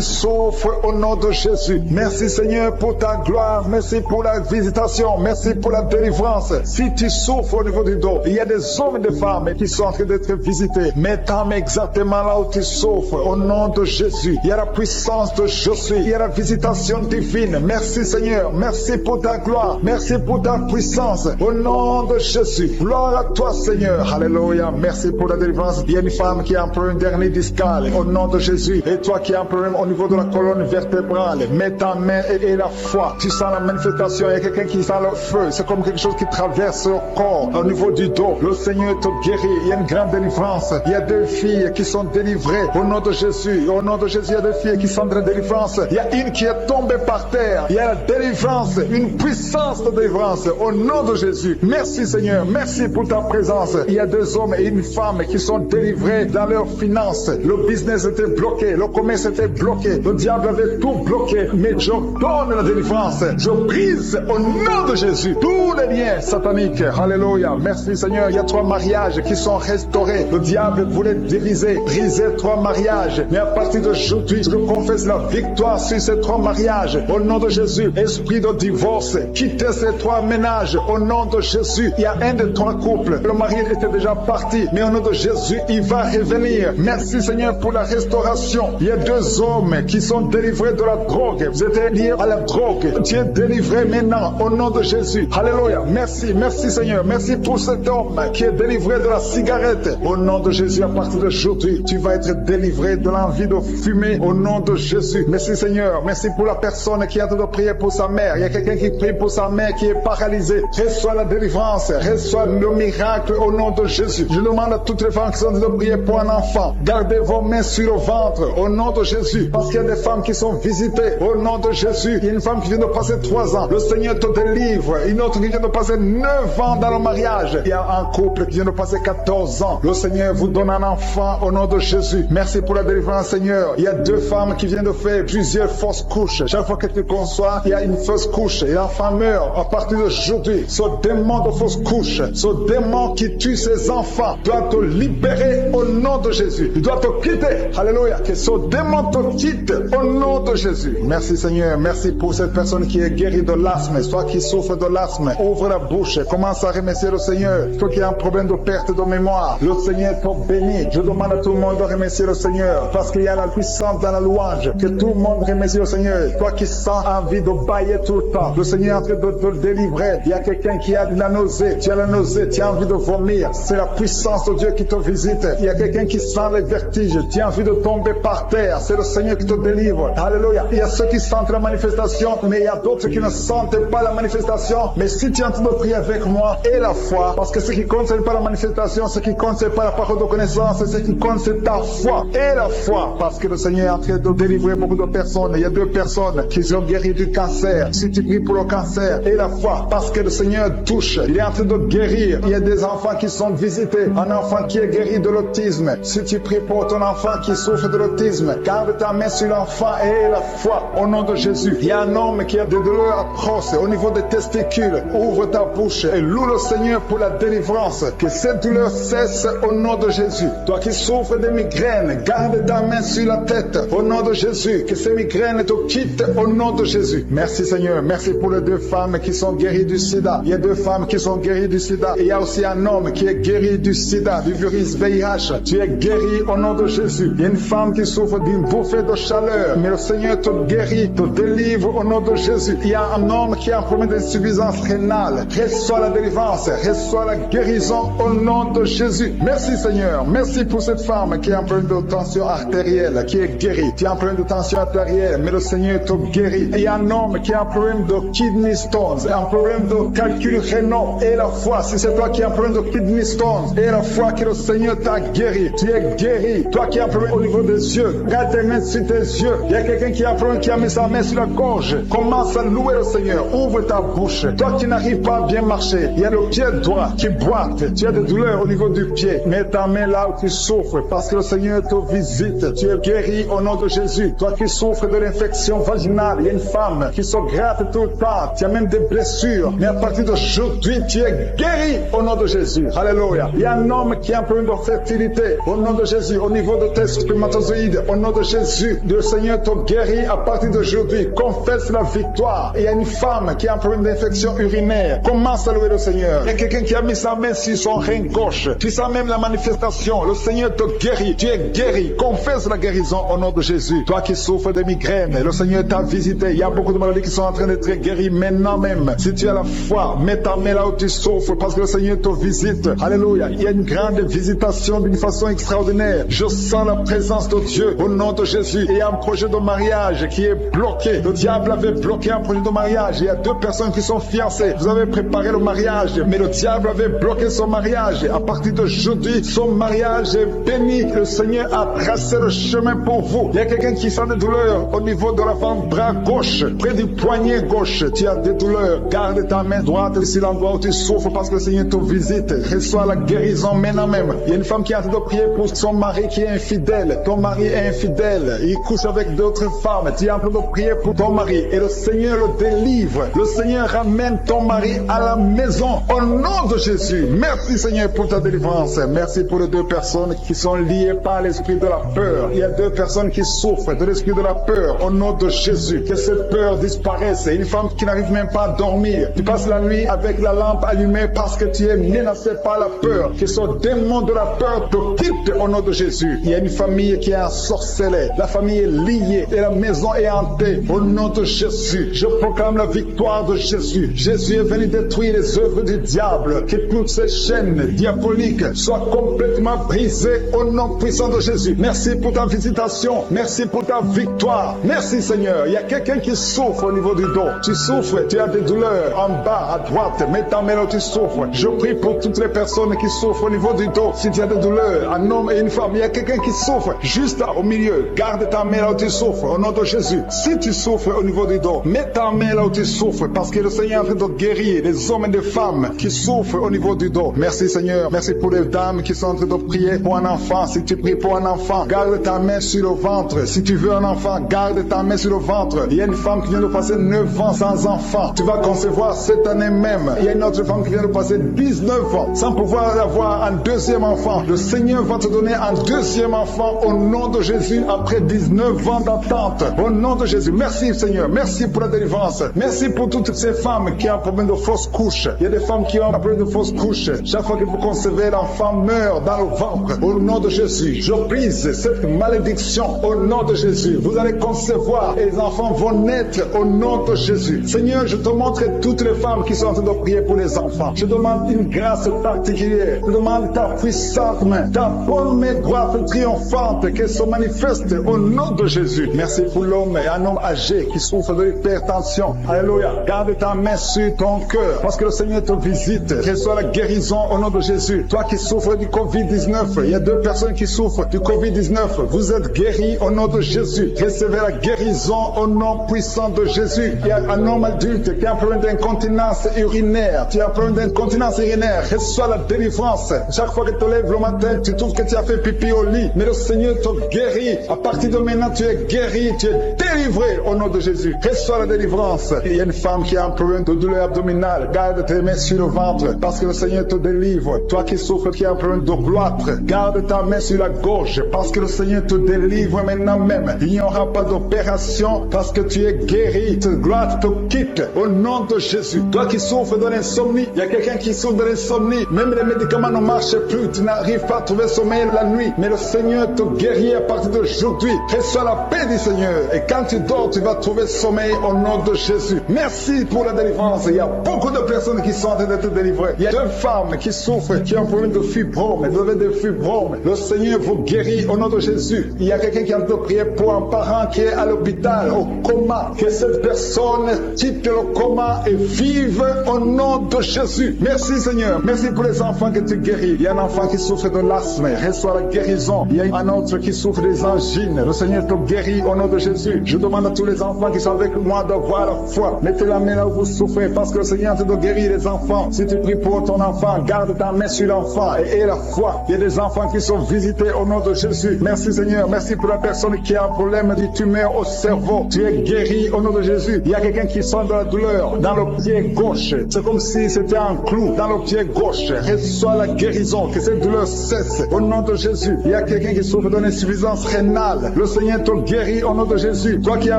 souffres au nom de Jésus. Merci Seigneur pour ta gloire. Merci pour la visitation. Merci pour la délivrance. Si tu souffres au niveau du dos, il y a des hommes et des femmes qui sont en train d'être visités. Mets ta main exactement là où tu souffres au nom de Jésus. Il y a la puissance de je suis. Il y a la visitation divine. Merci Seigneur. Merci pour ta gloire. Merci pour ta puissance. Au nom de Jésus. Gloire à toi Seigneur. Alléluia. Merci pour la délivrance. Il y a une femme qui a un problème d'hernie discale. Au nom de Jésus. Et toi qui as un problème au niveau de la colonne vertébrale. Mets ta main et la foi. Tu sens la manifestation. Il y a quelqu'un qui sent le feu. C'est comme quelque chose qui traverse le corps au niveau du dos. Le Seigneur te guérit. Il y a une grande délivrance. Il y a 2 filles qui sont délivrées. Au nom de Jésus. Au nom de Jésus, il y a 2 filles qui sont de délivrance. Il y a une qui est tombée par terre. Il y a la délivrance. Une puissance de délivrance. Au nom de Jésus. Merci Seigneur. Merci pour ta présence. Il y a 2 hommes et une femme qui sont délivrés dans leurs finances. Le business était bloqué. Le commerce était bloqué. Le diable avait tout bloqué. Mais je donne la délivrance. Je brise au nom de Jésus tous les liens sataniques. Alléluia. Merci Seigneur. Il y a 3 mariages qui sont restaurés. Le diable voulait diviser, briser 3 mariages. Mais à partir d'aujourd'hui, je confesse la victoire sur ces 3 mariages. Au nom de Jésus, esprit de divorce, quittez ces 3 ménages. Au nom de Jésus, il y a un des 3 couples. Le mari était déjà parti. Mais au nom de Jésus, il va revenir. Merci Seigneur pour la restauration. Il y a 2 hommes qui sont délivrés de la drogue. Vous êtes liés à la drogue. Tu es délivré maintenant. Au nom de Jésus. Alléluia. Merci. Merci Seigneur. Merci pour cet homme qui est délivré de la cigarette. Au nom de Jésus, à partir d'aujourd'hui, tu vas être délivré de l'envie de fumer. Au nom de Jésus. Merci Seigneur. Merci pour la personne qui est en train de prier pour sa mère. Il y a quelqu'un qui prie pour sa mère qui qui est paralysé. Reçois la délivrance, reçois le miracle au nom de Jésus. Je demande à toutes les femmes qui sont de prier pour un enfant. Gardez vos mains sur le ventre au nom de Jésus. Parce qu'il y a des femmes qui sont visitées au nom de Jésus. Il y a une femme qui vient de passer 3 ans. Le Seigneur te délivre. Une autre qui vient de passer 9 ans dans le mariage. Il y a un couple qui vient de passer 14 ans. Le Seigneur vous donne un enfant au nom de Jésus. Merci pour la délivrance, Seigneur. Il y a 2 femmes qui viennent de faire plusieurs fausses couches. Chaque fois que tu conçois, il y a une fausse couche et l'enfant meurt. À partir d'aujourd'hui, ce démon de fausse couche, ce démon qui tue ses enfants, doit te libérer au nom de Jésus. Il doit te quitter. Alléluia. Que ce démon te quitte au nom de Jésus. Merci, Seigneur. Merci pour cette personne qui est guérie de l'asthme. Toi qui souffres de l'asthme, ouvre la bouche. Commence à remercier le Seigneur. Toi qui as un problème de perte de mémoire, le Seigneur te bénit. Je demande à tout le monde de remercier le Seigneur parce qu'il y a la puissance dans la louange. Que tout le monde remercie le Seigneur. Toi qui sens envie de bailler tout le temps, le Seigneur est en train de te délivrer. Il y a quelqu'un qui a de la nausée. Tu as la nausée, tu as envie de vomir. C'est la puissance de Dieu qui te visite. Il y a quelqu'un qui sent les vertiges. Tu as envie de tomber par terre. C'est le Seigneur qui te délivre. Alléluia. Il y a ceux qui sentent la manifestation, mais il y a d'autres qui ne sentent pas la manifestation. Mais si tu es en train de prier avec moi, et la foi, parce que ce qui compte, ce n'est pas la manifestation, ce qui compte, ce n'est pas la parole de connaissance, ce qui compte, c'est ta foi. Et la foi, parce que le Seigneur est en train de délivrer beaucoup de personnes. Il y a 2 personnes qui sont guéries du cancer. Si tu pries pour le cancer, et la foi, parce que le Seigneur touche, il est en train de guérir. Il y a des enfants qui sont visités. Un enfant qui est guéri de l'autisme. Si tu pries pour ton enfant qui souffre de l'autisme, garde ta main sur l'enfant et la foi au nom de Jésus. Il y a un homme qui a des douleurs atroces au niveau des testicules. Ouvre ta bouche et loue le Seigneur pour la délivrance. Que cette douleur cesse au nom de Jésus. Toi qui souffres de migraines, garde ta main sur la tête au nom de Jésus. Que ces migraines te quittent au nom de Jésus. Merci Seigneur. Merci pour les 2 femmes qui sont guéries du sida. Il y a 2 femmes qui sont guéries du sida. Et il y a aussi un homme qui est guéri du sida, du virus VIH. Tu es guéri au nom de Jésus. Il y a une femme qui souffre d'une bouffée de chaleur. Mais le Seigneur te guérit, te délivre au nom de Jésus. Il y a un homme qui a un problème d'insuffisance rénale. Reçois la délivrance, reçois la guérison au nom de Jésus. Merci Seigneur. Merci pour cette femme qui a un problème de tension artérielle, qui est guérie. Tu as un problème de tension artérielle, mais le Seigneur te guérit. Et il y a un homme qui a un problème de kidney stones, un problème de calcul rénal. Et la foi, si c'est toi qui as un problème de kidney stones, et la foi que le Seigneur t'a guéri. Tu es guéri. Toi qui as un problème au niveau des yeux, garde tes mains sur tes yeux. Il y a quelqu'un qui a un problème, qui a mis sa main sur la gorge. Commence à louer le Seigneur. Ouvre ta bouche. Toi qui n'arrives pas à bien marcher, il y a le pied droit qui boite. Tu as des douleurs au niveau du pied. Mets ta main là où tu souffres parce que le Seigneur te visite. Tu es guéri au nom de Jésus. Toi qui souffres de l'infection vaginale, il y a une femme qui se gratte tout le temps. Tu as même des blessures. Mais à partir d'aujourd'hui, tu es guéri au nom de Jésus. Alléluia. Il y a un homme qui a un problème de fertilité au nom de Jésus. Au niveau de tes spermatozoïdes, au nom de Jésus, le Seigneur te guérit à partir d'aujourd'hui. Confesse la victoire. Il y a une femme qui a un problème d'infection urinaire. Commence à louer le Seigneur. Il y a quelqu'un qui a mis sa main sur son rein gauche. Tu sens même la manifestation. Le Seigneur te guérit. Tu es guéri. Confesse la guérison au nom de Jésus. Toi qui souffres de migraines, le Seigneur t'a visité. Il y a beaucoup de maladies qui sont en train d'être guéries maintenant même. Si tu as la foi, mets ta main là où tu souffres parce que le Seigneur te visite. Alléluia. Il y a une grande visitation d'une façon extraordinaire. Je sens la présence de Dieu au nom de Jésus. Il y a un projet de mariage qui est bloqué. Le diable avait bloqué un projet de mariage. Il y a 2 personnes qui sont fiancées. Vous avez préparé le mariage, mais le diable avait bloqué son mariage. À partir d'aujourd'hui, son mariage est béni. Le Seigneur a tracé le chemin pour vous. Il y a quelqu'un qui sent des douleurs au niveau de l'avant-bras gauche, près du poignet gauche. Tu as des douleurs. Garde ta main droite sur l'endroit où tu souffres parce que le Seigneur te visite. Reçois la guérison maintenant même. Il y a une femme qui est en train de prier pour son mari qui est infidèle. Ton mari est infidèle. Il couche avec d'autres femmes. Tu es en train de prier pour ton mari et le Seigneur le délivre. Le Seigneur ramène ton mari à la maison au nom de Jésus. Merci Seigneur pour ta délivrance. Merci pour les 2 personnes qui sont liées par l'esprit de la peur. Il y a 2 personnes qui souffrent de l'esprit de la peur au nom de Jésus. Que cette peur disparaisse. Une femme qui n'arrive même pas à dormir. Tu passes la nuit avec la lampe allumée parce que tu es menacé par la peur. Que ce démon de la peur te quitte au nom de Jésus. Il y a une famille qui est ensorcelée. La famille est liée et la maison est hantée au nom de Jésus. Je proclame la victoire de Jésus. Jésus est venu détruire les œuvres du diable. Que toutes ces chaînes diaboliques soient complètement brisées au nom puissant de Jésus. Merci pour ta visitation. Merci pour ta victoire. Merci Seigneur. Il y a quelqu'un qui souffre au niveau du dos. Tu souffres, tu as des douleurs, en bas, à droite, mets ta main là où tu souffres. Je prie pour toutes les personnes qui souffrent au niveau du dos. Si tu as des douleurs, un homme et une femme, il y a quelqu'un qui souffre juste là au milieu. Garde ta main là où tu souffres, au nom de Jésus. Si tu souffres au niveau du dos, mets ta main là où tu souffres, parce que le Seigneur est en train de guérir des hommes et des femmes qui souffrent au niveau du dos. Merci Seigneur, merci pour les dames qui sont en train de prier pour un enfant. Si tu pries pour un enfant, garde ta main sur le ventre. Si tu veux un enfant, garde ta main sur le ventre. Il y a une femme qui vient de passer 9 ans sans enfant. Tu vas concevoir cette année même. Il y a une autre femme qui vient de passer 19 ans sans pouvoir avoir un deuxième enfant. Le Seigneur va te donner un deuxième enfant au nom de Jésus après 19 ans d'attente. Au nom de Jésus. Merci Seigneur. Merci pour la délivrance. Merci pour toutes ces femmes qui ont un problème de fausse couche. Il y a des femmes qui ont un problème de fausse couche. Chaque fois que vous concevez, l'enfant meurt dans le ventre. Au nom de Jésus. Je brise cette malédiction au nom de Jésus. Vous allez concevoir et les enfants vont naître au nom de Jésus. Seigneur, je te montre toutes les femmes qui sont en train de prier pour les enfants. Je demande une grâce particulière. Je demande ta puissante main, ta bonne main droite triomphante qu'elle se manifeste au nom de Jésus. Merci pour l'homme et un homme âgé qui souffre de l'hypertension. Alléluia. Garde ta main sur ton cœur parce que le Seigneur te visite. Reçois la guérison au nom de Jésus. Toi qui souffres du Covid-19, il y a 2 personnes qui souffrent du Covid-19. Vous êtes guéris au nom de Jésus. Recevez la guérison au nom puissant de Jésus. Il y a un homme adulte qui a un problème d'incontinence urinaire. Tu as un problème d'incontinence urinaire. Reçois la délivrance. Chaque fois que tu te lèves le matin, tu trouves que tu as fait pipi au lit. Mais le Seigneur te guérit. À partir de maintenant, tu es guéri. Tu es délivré au nom de Jésus. Reçois la délivrance. Il y a une femme qui a un problème de douleur abdominale. Garde tes mains sur le ventre parce que le Seigneur te délivre. Toi qui souffres, qui a un problème de cloître, garde ta main sur la gorge parce que le Seigneur te délivre maintenant même. Il n'y aura pas d'opération parce que tu es guéri. Ta gloire te quitte au nom de Jésus. Toi qui souffres de l'insomnie, il y a quelqu'un qui souffre de l'insomnie. Même les médicaments ne marchent plus. Tu n'arrives pas à trouver sommeil la nuit. Mais le Seigneur te guérit à partir d'aujourd'hui. Reçois la paix du Seigneur. Et quand tu dors, tu vas trouver sommeil au nom de Jésus. Merci pour la délivrance. Il y a beaucoup de personnes qui sont en train d'être délivrées. Il y a 2 femmes qui souffrent, qui ont un problème de fibrome, de fibrome. Le Seigneur vous guérit au nom de Jésus. Il y a quelqu'un qui a de prier pour un parent qui est à l'hôpital, au coma. Que cette personne quitte le coma et vive au nom de Jésus. Merci Seigneur. Merci pour les enfants que tu guéris. Il y a un enfant qui souffre de l'asthme. Reçois la guérison. Il y a un autre qui souffre des angines. Le Seigneur te guérit au nom de Jésus. Je demande à tous les enfants qui sont avec moi d'avoir la foi. Mettez la main là où vous souffrez parce que le Seigneur te guérit les enfants. Si tu pries pour ton enfant, garde ta main sur l'enfant et aie la foi. Il y a des enfants qui sont visités au nom de Jésus. Merci Seigneur. Merci pour la personne qui a un problème de tumeur au cerveau. Tu es guéri au nom de Jésus. Il y a quelqu'un qui sent de la douleur dans le pied gauche. C'est comme si c'était un clou dans le pied gauche. Reçois la guérison. Que cette douleur cesse au nom de Jésus. Il y a quelqu'un qui souffre d'une insuffisance rénale. Le Seigneur te guérit au nom de Jésus. Toi qui as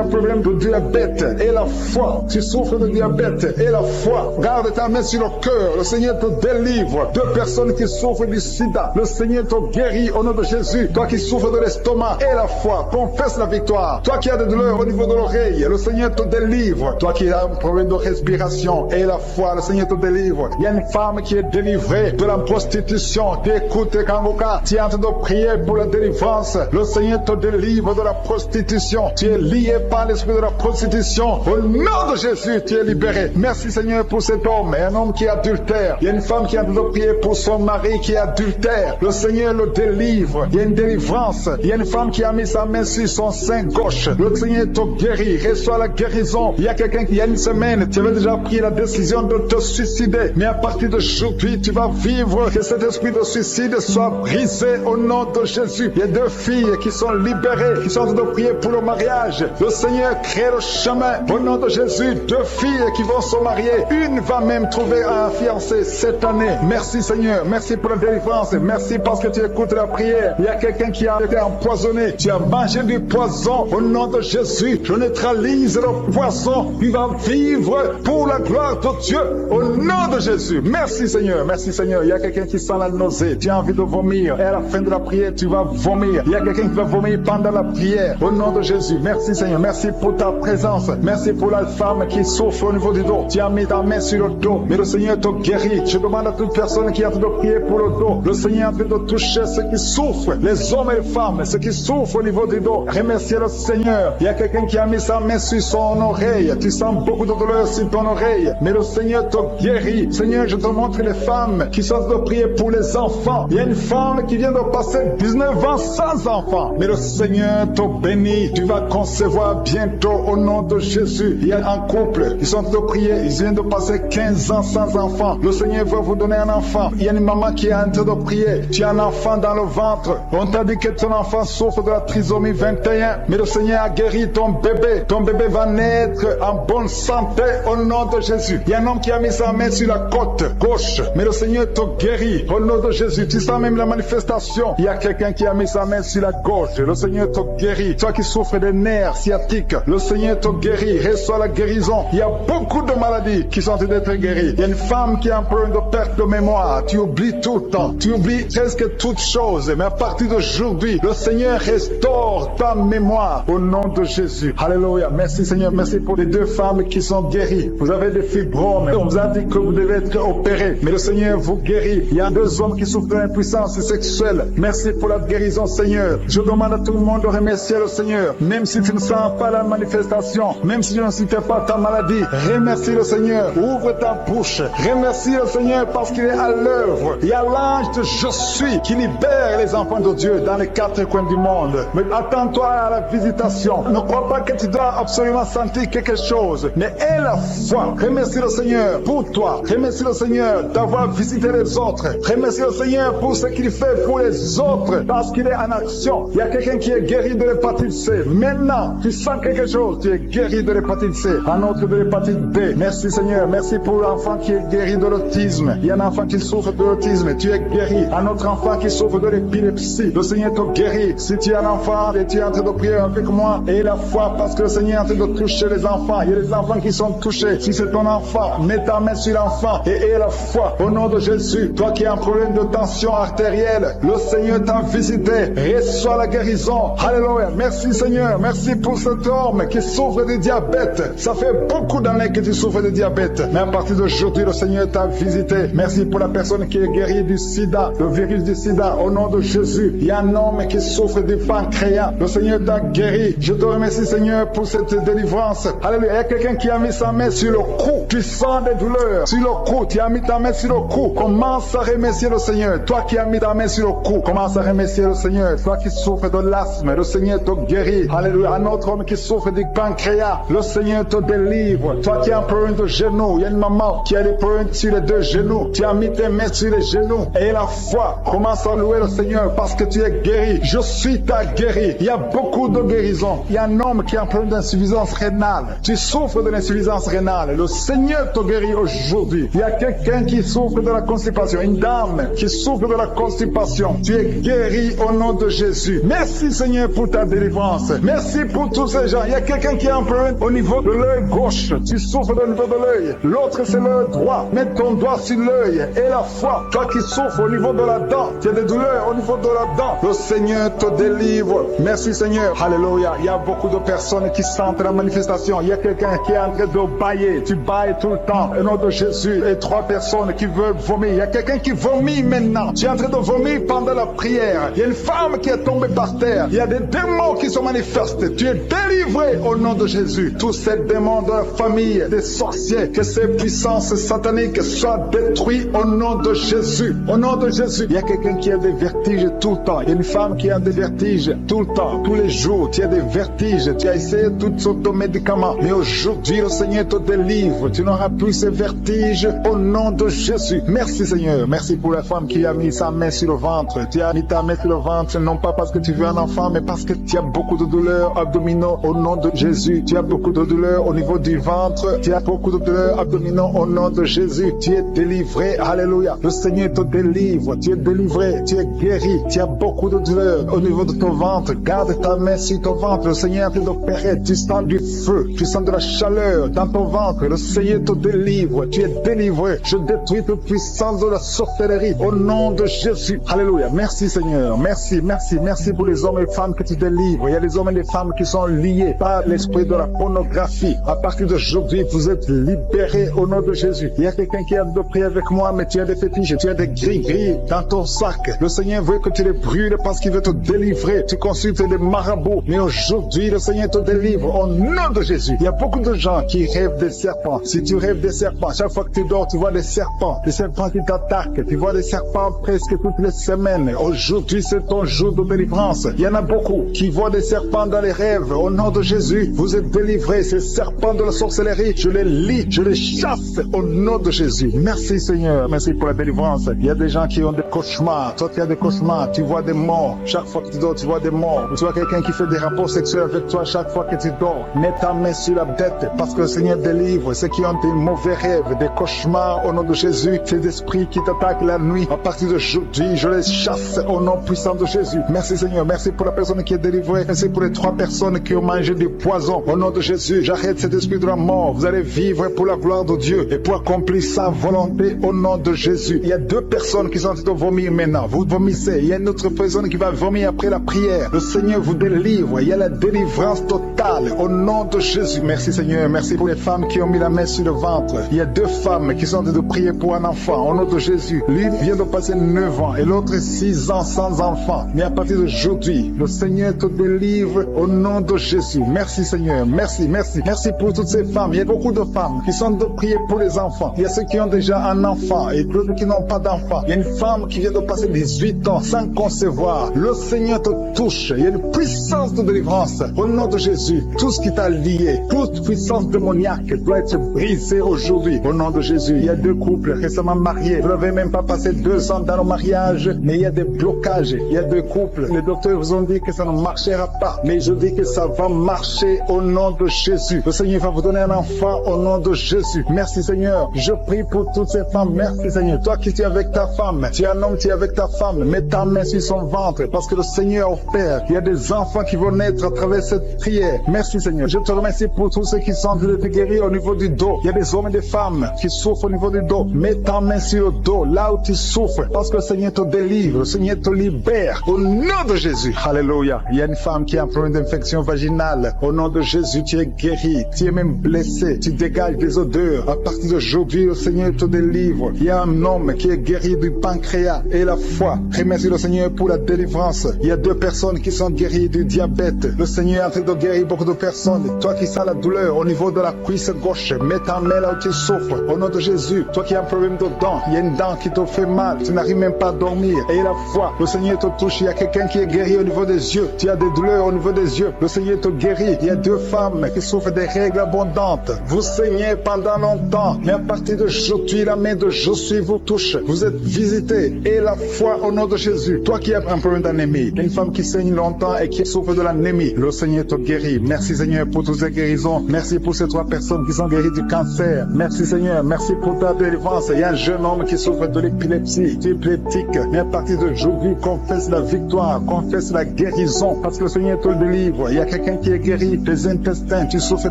un problème de diabète et la foi. Tu souffres de diabète et la foi. Garde ta main sur le cœur. Le Seigneur te délivre. 2 personnes qui souffrent du sida. Le Seigneur te guérit au nom de Jésus. Toi qui souffres de l'estomac et la foi. Confesse la victoire. Toi qui as des douleurs au niveau de l'oreille. Le Seigneur te délivre. Toi qui as un problème de respiration et la foi. Le Seigneur te délivre. Il y a une femme qui est délivrée de la prostitution. Écoute Kanguka. Tu es en train de prier pour la délivrance. Le Seigneur te délivre de la prostitution. Tu es lié par l'esprit de la prostitution. Au nom de Jésus, tu es libéré. Merci Seigneur pour cet homme et un homme qui est adultère. Il y a une femme qui a de prier pour son mari qui est adultère. Le Seigneur le délivre. Il y a une délivrance. Il y a une femme qui a mis sa main sur son sein gauche. Le Seigneur te guérit. Reçois la guérison. Il y a quelqu'un qui, il y a une semaine, tu avais déjà pris la décision de te suicider. Mais à partir d'aujourd'hui, tu vas vivre. Que cet esprit de suicide soit brisé au nom de Jésus. Il y a 2 filles qui sont libérées, qui sont en train de prier pour le mariage. Le Seigneur crée le chemin. Au nom de Jésus, 2 filles qui vont se marier. Une va même trouver un fiancé cette année. Merci Seigneur. Merci pour la délivrance. Merci parce que tu écoutes la prière. Il y a quelqu'un qui a été empoisonné. Tu as mangé du poison. Au nom de Jésus, je neutralise le poison. Tu vas vivre pour la gloire de Dieu. Au nom de Jésus. Merci Seigneur. Merci Seigneur. Il y a quelqu'un qui sent la nausée. Tu as envie de vomir. Et à la fin de la prière, tu vas vomir. Il y a quelqu'un qui va vomir pendant la prière. Au nom de Jésus. Merci Seigneur. Merci pour ta présence. Merci pour la femme qui souffre au niveau du dos. Tu as mis ta main sur le dos. Mais le Seigneur te guérit. Je demande à toute personne qui est en train de prier pour le dos. Le Seigneur est en train de toucher ceux qui souffrent. Les hommes et les femmes. Ceux qui souffrent au niveau du dos. Remerciez le Seigneur. Il y a quelqu'un qui a mis sa main sur son oreille. Tu sens beaucoup de douleur douleur sur ton oreille, mais le Seigneur te guérit. Seigneur, je te montre les femmes qui sont de prier pour les enfants. Il y a une femme qui vient de passer 19 ans sans enfant, mais le Seigneur te bénit. Tu vas concevoir bientôt au nom de Jésus. Il y a un couple, ils sont de prier, ils viennent de passer 15 ans sans enfant. Le Seigneur va vous donner un enfant. Il y a une maman qui est en train de prier. Tu as un enfant dans le ventre. On t'a dit que ton enfant souffre de la trisomie 21, mais le Seigneur a guéri ton bébé. Ton bébé va naître en bonne santé au nom de Jésus. Il y a un homme qui a mis sa main sur la côte gauche, mais le Seigneur te guérit au nom de Jésus. Tu sens même la manifestation. Il y a quelqu'un qui a mis sa main sur la gauche. Le Seigneur te guérit. Toi qui souffres des nerfs sciatiques, le Seigneur te guérit. Reçois la guérison. Il y a beaucoup de maladies qui sont en train d'être guéries. Il y a une femme qui a un problème de perte de mémoire. Tu oublies tout le temps. Tu oublies presque toutes choses. Mais à partir d'aujourd'hui, le Seigneur restaure ta mémoire au nom de Jésus. Alléluia. Merci Seigneur. Merci pour les deux femmes qui sont guéries. Vous avez des fibromes. On vous a dit que vous devez être opérés. Mais le Seigneur vous guérit. Il y a deux hommes qui souffrent de l'impuissance sexuelle. Merci pour la guérison Seigneur. Je demande à tout le monde de remercier le Seigneur. Même si tu ne sens pas la manifestation, même si tu ne sentais pas ta maladie, remercie le Seigneur. Ouvre ta bouche. Remercie le Seigneur parce qu'il est à l'œuvre. Il y a l'ange de Je suis qui libère les enfants de Dieu dans les quatre coins du monde. Mais attends-toi à la visitation. Ne crois pas que tu dois absolument sentir quelque chose, mais aie la foi. Remercie le Seigneur pour toi. Remercie le Seigneur d'avoir visité les autres. Remercie le Seigneur pour ce qu'il fait pour les autres parce qu'il est en action. Il y a quelqu'un qui est guéri de l'hépatite C. Maintenant, tu sens quelque chose, tu es guéri de l'hépatite C. Un autre de l'hépatite B. Merci Seigneur. Merci pour l'enfant qui est guéri de l'autisme. Il y a un enfant qui souffre de l'autisme. Tu es guéri. Un autre enfant qui souffre de l'épilepsie. Le Seigneur te guérit. Si tu es un enfant et tu es en train de prier avec moi, aie la foi parce que le Seigneur est en train de toucher les enfants. Il y a des enfants qui sont touchés. Si c'est ton enfant, mets ta main sur l'enfant et aie la foi au nom de Jésus. Toi qui as un problème de tension artérielle, le Seigneur t'a visité. Reçois la guérison. Alléluia. Merci Seigneur. Merci pour cet homme qui souffre de diabète. Ça fait beaucoup d'années que tu souffres de diabète. Mais à partir d'aujourd'hui, le Seigneur t'a visité. Merci pour la personne qui est guérie du sida, le virus du sida. Au nom de Jésus, il y a un homme qui souffre du pancréas. Le Seigneur t'a guéri. Je te remercie Seigneur pour cette délivrance. Alléluia. Il y a quelqu'un qui a mis sa main sur le cou. Tu sens des douleurs sur le cou. Tu as mis ta main sur le cou. Commence à remercier le Seigneur. Toi qui as mis ta main sur le cou, commence à remercier le Seigneur. Toi qui souffres de l'asthme, le Seigneur te guérit. Alléluia. Un autre homme qui souffre du pancréas, le Seigneur te délivre. Toi qui as un problème de genou, il y a une maman qui a des problèmes sur les deux genoux. Tu as mis tes mains sur les genoux et la foi. Commence à louer le Seigneur parce que tu es guéri. Je suis ta guéri. Il y a beaucoup de guérisons. Il y a un homme qui a un problème d'insuffisance rénale. Tu souffres de l'insuffisance rénale. Le Seigneur te guérit aujourd'hui. Il y a quelqu'un qui souffre de la constipation. Une dame qui souffre de la constipation. Tu es guéri au nom de Jésus. Merci Seigneur pour ta délivrance. Merci pour tous ces gens. Il y a quelqu'un qui a un problème au niveau de l'œil gauche. Tu souffres au niveau de l'œil. L'autre c'est l'œil droit. Mets ton doigt sur l'œil et la foi. Toi qui souffres au niveau de la dent. Tu as des douleurs au niveau de la dent. Le Seigneur te délivre. Merci Seigneur. Alléluia. Il y a beaucoup de personnes qui sentent la manifestation. Il y a quelqu'un qui est en train de bailler. Tu bailles tout le temps. Au nom de Jésus. Et 3 personnes qui veulent vomir. Il y a quelqu'un qui vomit maintenant. Tu es en train de vomir pendant la prière. Il y a une femme qui est tombée par terre. Il y a des démons qui se manifestent. Tu es délivré au nom de Jésus. Tous ces démons de la famille, des sorciers, que ces puissances sataniques soient détruites au nom de Jésus. Au nom de Jésus. Il y a quelqu'un qui a des vertiges tout le temps. Il y a une femme qui a des vertiges tout le temps, tous les jours. Tu as des vertiges. Tu as essayé toutes sortes de médicaments. Mais aujourd'hui, le Seigneur te délivre. Tu n'auras plus ces vertiges au nom de Jésus. Merci Seigneur. Merci pour la femme qui a mis sa main sur le ventre. Tu as mis ta main sur le ventre, non pas parce que tu veux un enfant, mais parce que tu as beaucoup de douleurs abdominaux au nom de Jésus. Tu as beaucoup de douleurs au niveau du ventre. Tu as beaucoup de douleurs abdominaux au nom de Jésus. Tu es délivré. Alléluia. Le Seigneur te délivre. Tu es délivré. Tu es guéri. Tu as beaucoup de douleurs au niveau de ton ventre. Garde ta main sur ton ventre. Le Seigneur est en train d'opérer. Tu sens du feu. Tu sens de la chaleur dans ton ventre. Le Seigneur te délivre. Tu es délivré. Je détruis toute puissance de la sorcellerie au nom de Jésus. Alléluia. Merci Seigneur. Merci, merci, merci pour les hommes et les femmes que tu délivres. Il y a des hommes et des femmes qui sont liés par l'esprit de la pornographie. À partir d'aujourd'hui, vous êtes libérés au nom de Jésus. Il y a quelqu'un qui a de prier avec moi, mais tu as des fétiches, tu as des gris-gris dans ton sac. Le Seigneur veut que tu les brûles parce qu'il veut te délivrer. Tu consultes des marabouts, mais aujourd'hui, le Seigneur te délivre au nom de Jésus. Il y a beaucoup de gens qui rêves des serpents. Si tu rêves des serpents, chaque fois que tu dors, tu vois des serpents qui t'attaquent. Tu vois des serpents presque toutes les semaines. Aujourd'hui, c'est ton jour de délivrance. Il y en a beaucoup qui voient des serpents dans les rêves. Au nom de Jésus, vous êtes délivrés. Ces serpents de la sorcellerie, je les lis, je les chasse au nom de Jésus. Merci Seigneur, merci pour la délivrance. Il y a des gens qui ont des cauchemars. Toi qui as des cauchemars, tu vois des morts. Chaque fois que tu dors, tu vois des morts. Tu vois quelqu'un qui fait des rapports sexuels avec toi chaque fois que tu dors. Mets ta main sur la tête parce que le Seigneur délivre ceux qui ont des mauvais rêves, des cauchemars au nom de Jésus. Ces esprits qui t'attaquent la nuit, à partir d'aujourd'hui, je les chasse au nom puissant de Jésus. Merci Seigneur, merci pour la personne qui est délivrée. Merci pour les 3 personnes qui ont mangé du poison. Au nom de Jésus, j'arrête cet esprit de la mort. Vous allez vivre pour la gloire de Dieu et pour accomplir sa volonté au nom de Jésus. Il y a 2 personnes qui sont en train de vomir maintenant. Vous vomissez. Il y a une autre personne qui va vomir après la prière. Le Seigneur vous délivre. Il y a la délivrance totale au nom de Jésus. Merci Seigneur, merci pour les femmes qui ont mis la main sur le ventre. Il y a 2 femmes qui sont en train de prier pour un enfant au nom de Jésus. L'une vient de passer 9 ans et l'autre 6 ans sans enfant. Mais à partir d'aujourd'hui, le Seigneur te délivre au nom de Jésus. Merci Seigneur, merci, merci. Merci pour toutes ces femmes. Il y a beaucoup de femmes qui sont en train de prier pour les enfants. Il y a ceux qui ont déjà un enfant et d'autres qui n'ont pas d'enfant. Il y a une femme qui vient de passer 18 ans sans concevoir. Le Seigneur te touche. Il y a une puissance de délivrance au nom de Jésus. Tout ce qui t'a lié, toute puissance démoniaque doit être brisée aujourd'hui au nom de Jésus. Il y a 2 couples récemment mariés. Vous n'avez même pas passé 2 ans dans le mariage, mais il y a des blocages. Il y a 2 couples. Les docteurs vous ont dit que ça ne marchera pas, mais je dis que ça va marcher au nom de Jésus. Le Seigneur va vous donner un enfant au nom de Jésus. Merci Seigneur. Je prie pour toutes ces femmes. Merci Seigneur. Toi qui es avec ta femme, tu es un homme qui est avec ta femme, mets ta main sur son ventre parce que le Seigneur opère. Il y a des enfants qui vont naître à travers cette prière. Merci Seigneur. Je te remercie pour tous ceux qui sont en train de te guérir au niveau du dos. Il y a des hommes et des femmes qui souffrent au niveau du dos. Mets ta main sur le dos, là où tu souffres, parce que le Seigneur te délivre, le Seigneur te libère au nom de Jésus. Alléluia. Il y a une femme qui a un problème d'infection vaginale. Au nom de Jésus, tu es guéri, tu es même blessé, tu dégages des odeurs. À partir d'aujourd'hui, le Seigneur te délivre. Il y a un homme qui est guéri du pancréas et la foi. Remercie le Seigneur pour la délivrance. Il y a 2 personnes qui sont guéries du diabète. Le Seigneur est en train de guérir beaucoup de personnes. Toi qui sens la douleur au niveau de la cuisse gauche, mets ta main là où tu souffres. Au nom de Jésus, toi qui as un problème de dents, il y a une dent qui te fait mal, tu n'arrives même pas à dormir. Et la foi, le Seigneur te touche. Il y a quelqu'un qui est guéri au niveau des yeux. Tu as des douleurs au niveau des yeux. Le Seigneur te guérit. Il y a 2 femmes qui souffrent des règles abondantes. Vous saignez pendant longtemps, mais à partir d'aujourd'hui, la main de Jésus vous touche. Vous êtes visités. Et la foi au nom de Jésus. Toi qui as un problème d'anémie, une femme qui saigne longtemps et qui souffre de l'anémie, le Seigneur te guérit. Merci Seigneur pour toutes ces guérisons. Merci pour ces 3 personnes qui sont guéries du cancer. Merci Seigneur. Merci pour ta délivrance. Il y a un jeune homme qui souffre de l'épilepsie. Tu es épileptique. Mais à partir d'aujourd'hui, confesse la victoire. Confesse la guérison. Parce que le Seigneur te délivre. Il y a quelqu'un qui est guéri des intestins. Tu souffres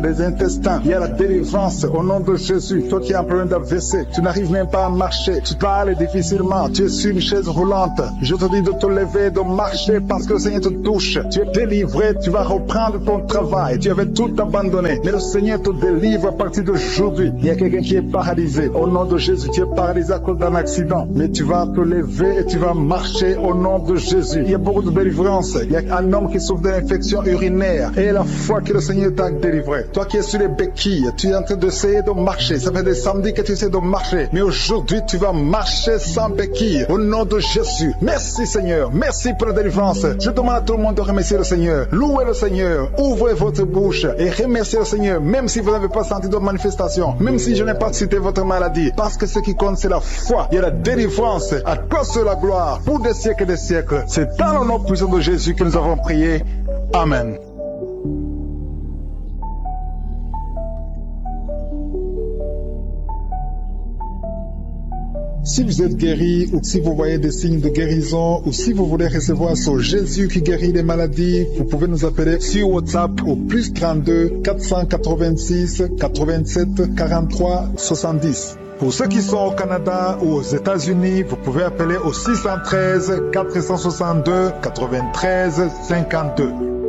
des intestins. Il y a la délivrance au nom de Jésus. Toi qui as un problème d'AVC, tu n'arrives même pas à marcher. Tu parles difficilement. Tu es sur une chaise roulante. Je te dis de te lever, de marcher parce que le Seigneur te touche. Tu es délivré. Tu vas reprendre ton travail. Tu avais tout abandonné. Mais le Seigneur te délivre à partir d'aujourd'hui. Il y a quelqu'un qui est paralysé. Au nom de Jésus, tu es paralysé à cause d'un accident. Mais tu vas te lever et tu vas marcher au nom de Jésus. Il y a beaucoup de délivrance. Il y a un homme qui souffre d'une infection urinaire. Et la foi que le Seigneur t'a délivré. Toi qui es sur les béquilles, tu es en train d'essayer de marcher. Ça fait des samedis que tu essaies de marcher. Mais aujourd'hui, tu vas marcher sans béquilles. Au nom de Jésus. Merci Seigneur. Merci pour la délivrance. Je demande à tout le monde de remercier le Seigneur. Louez le Seigneur. Ouvrez votre bouche et remerciez le Seigneur. Même si vous n'avez pas senti de manifestation. Même si je n'ai pas cité votre maladie. Parce que ce qui compte, c'est la foi. Il y a la délivrance. À toi seul la gloire. Pour des siècles et des siècles. C'est dans le nom puissant de Jésus que nous avons prié. Amen. Si vous êtes guéri ou si vous voyez des signes de guérison ou si vous voulez recevoir ce Jésus qui guérit les maladies, vous pouvez nous appeler sur WhatsApp au plus 32 486 87 43 70. Pour ceux qui sont au Canada ou aux États-Unis, vous pouvez appeler au 613 462 93 52.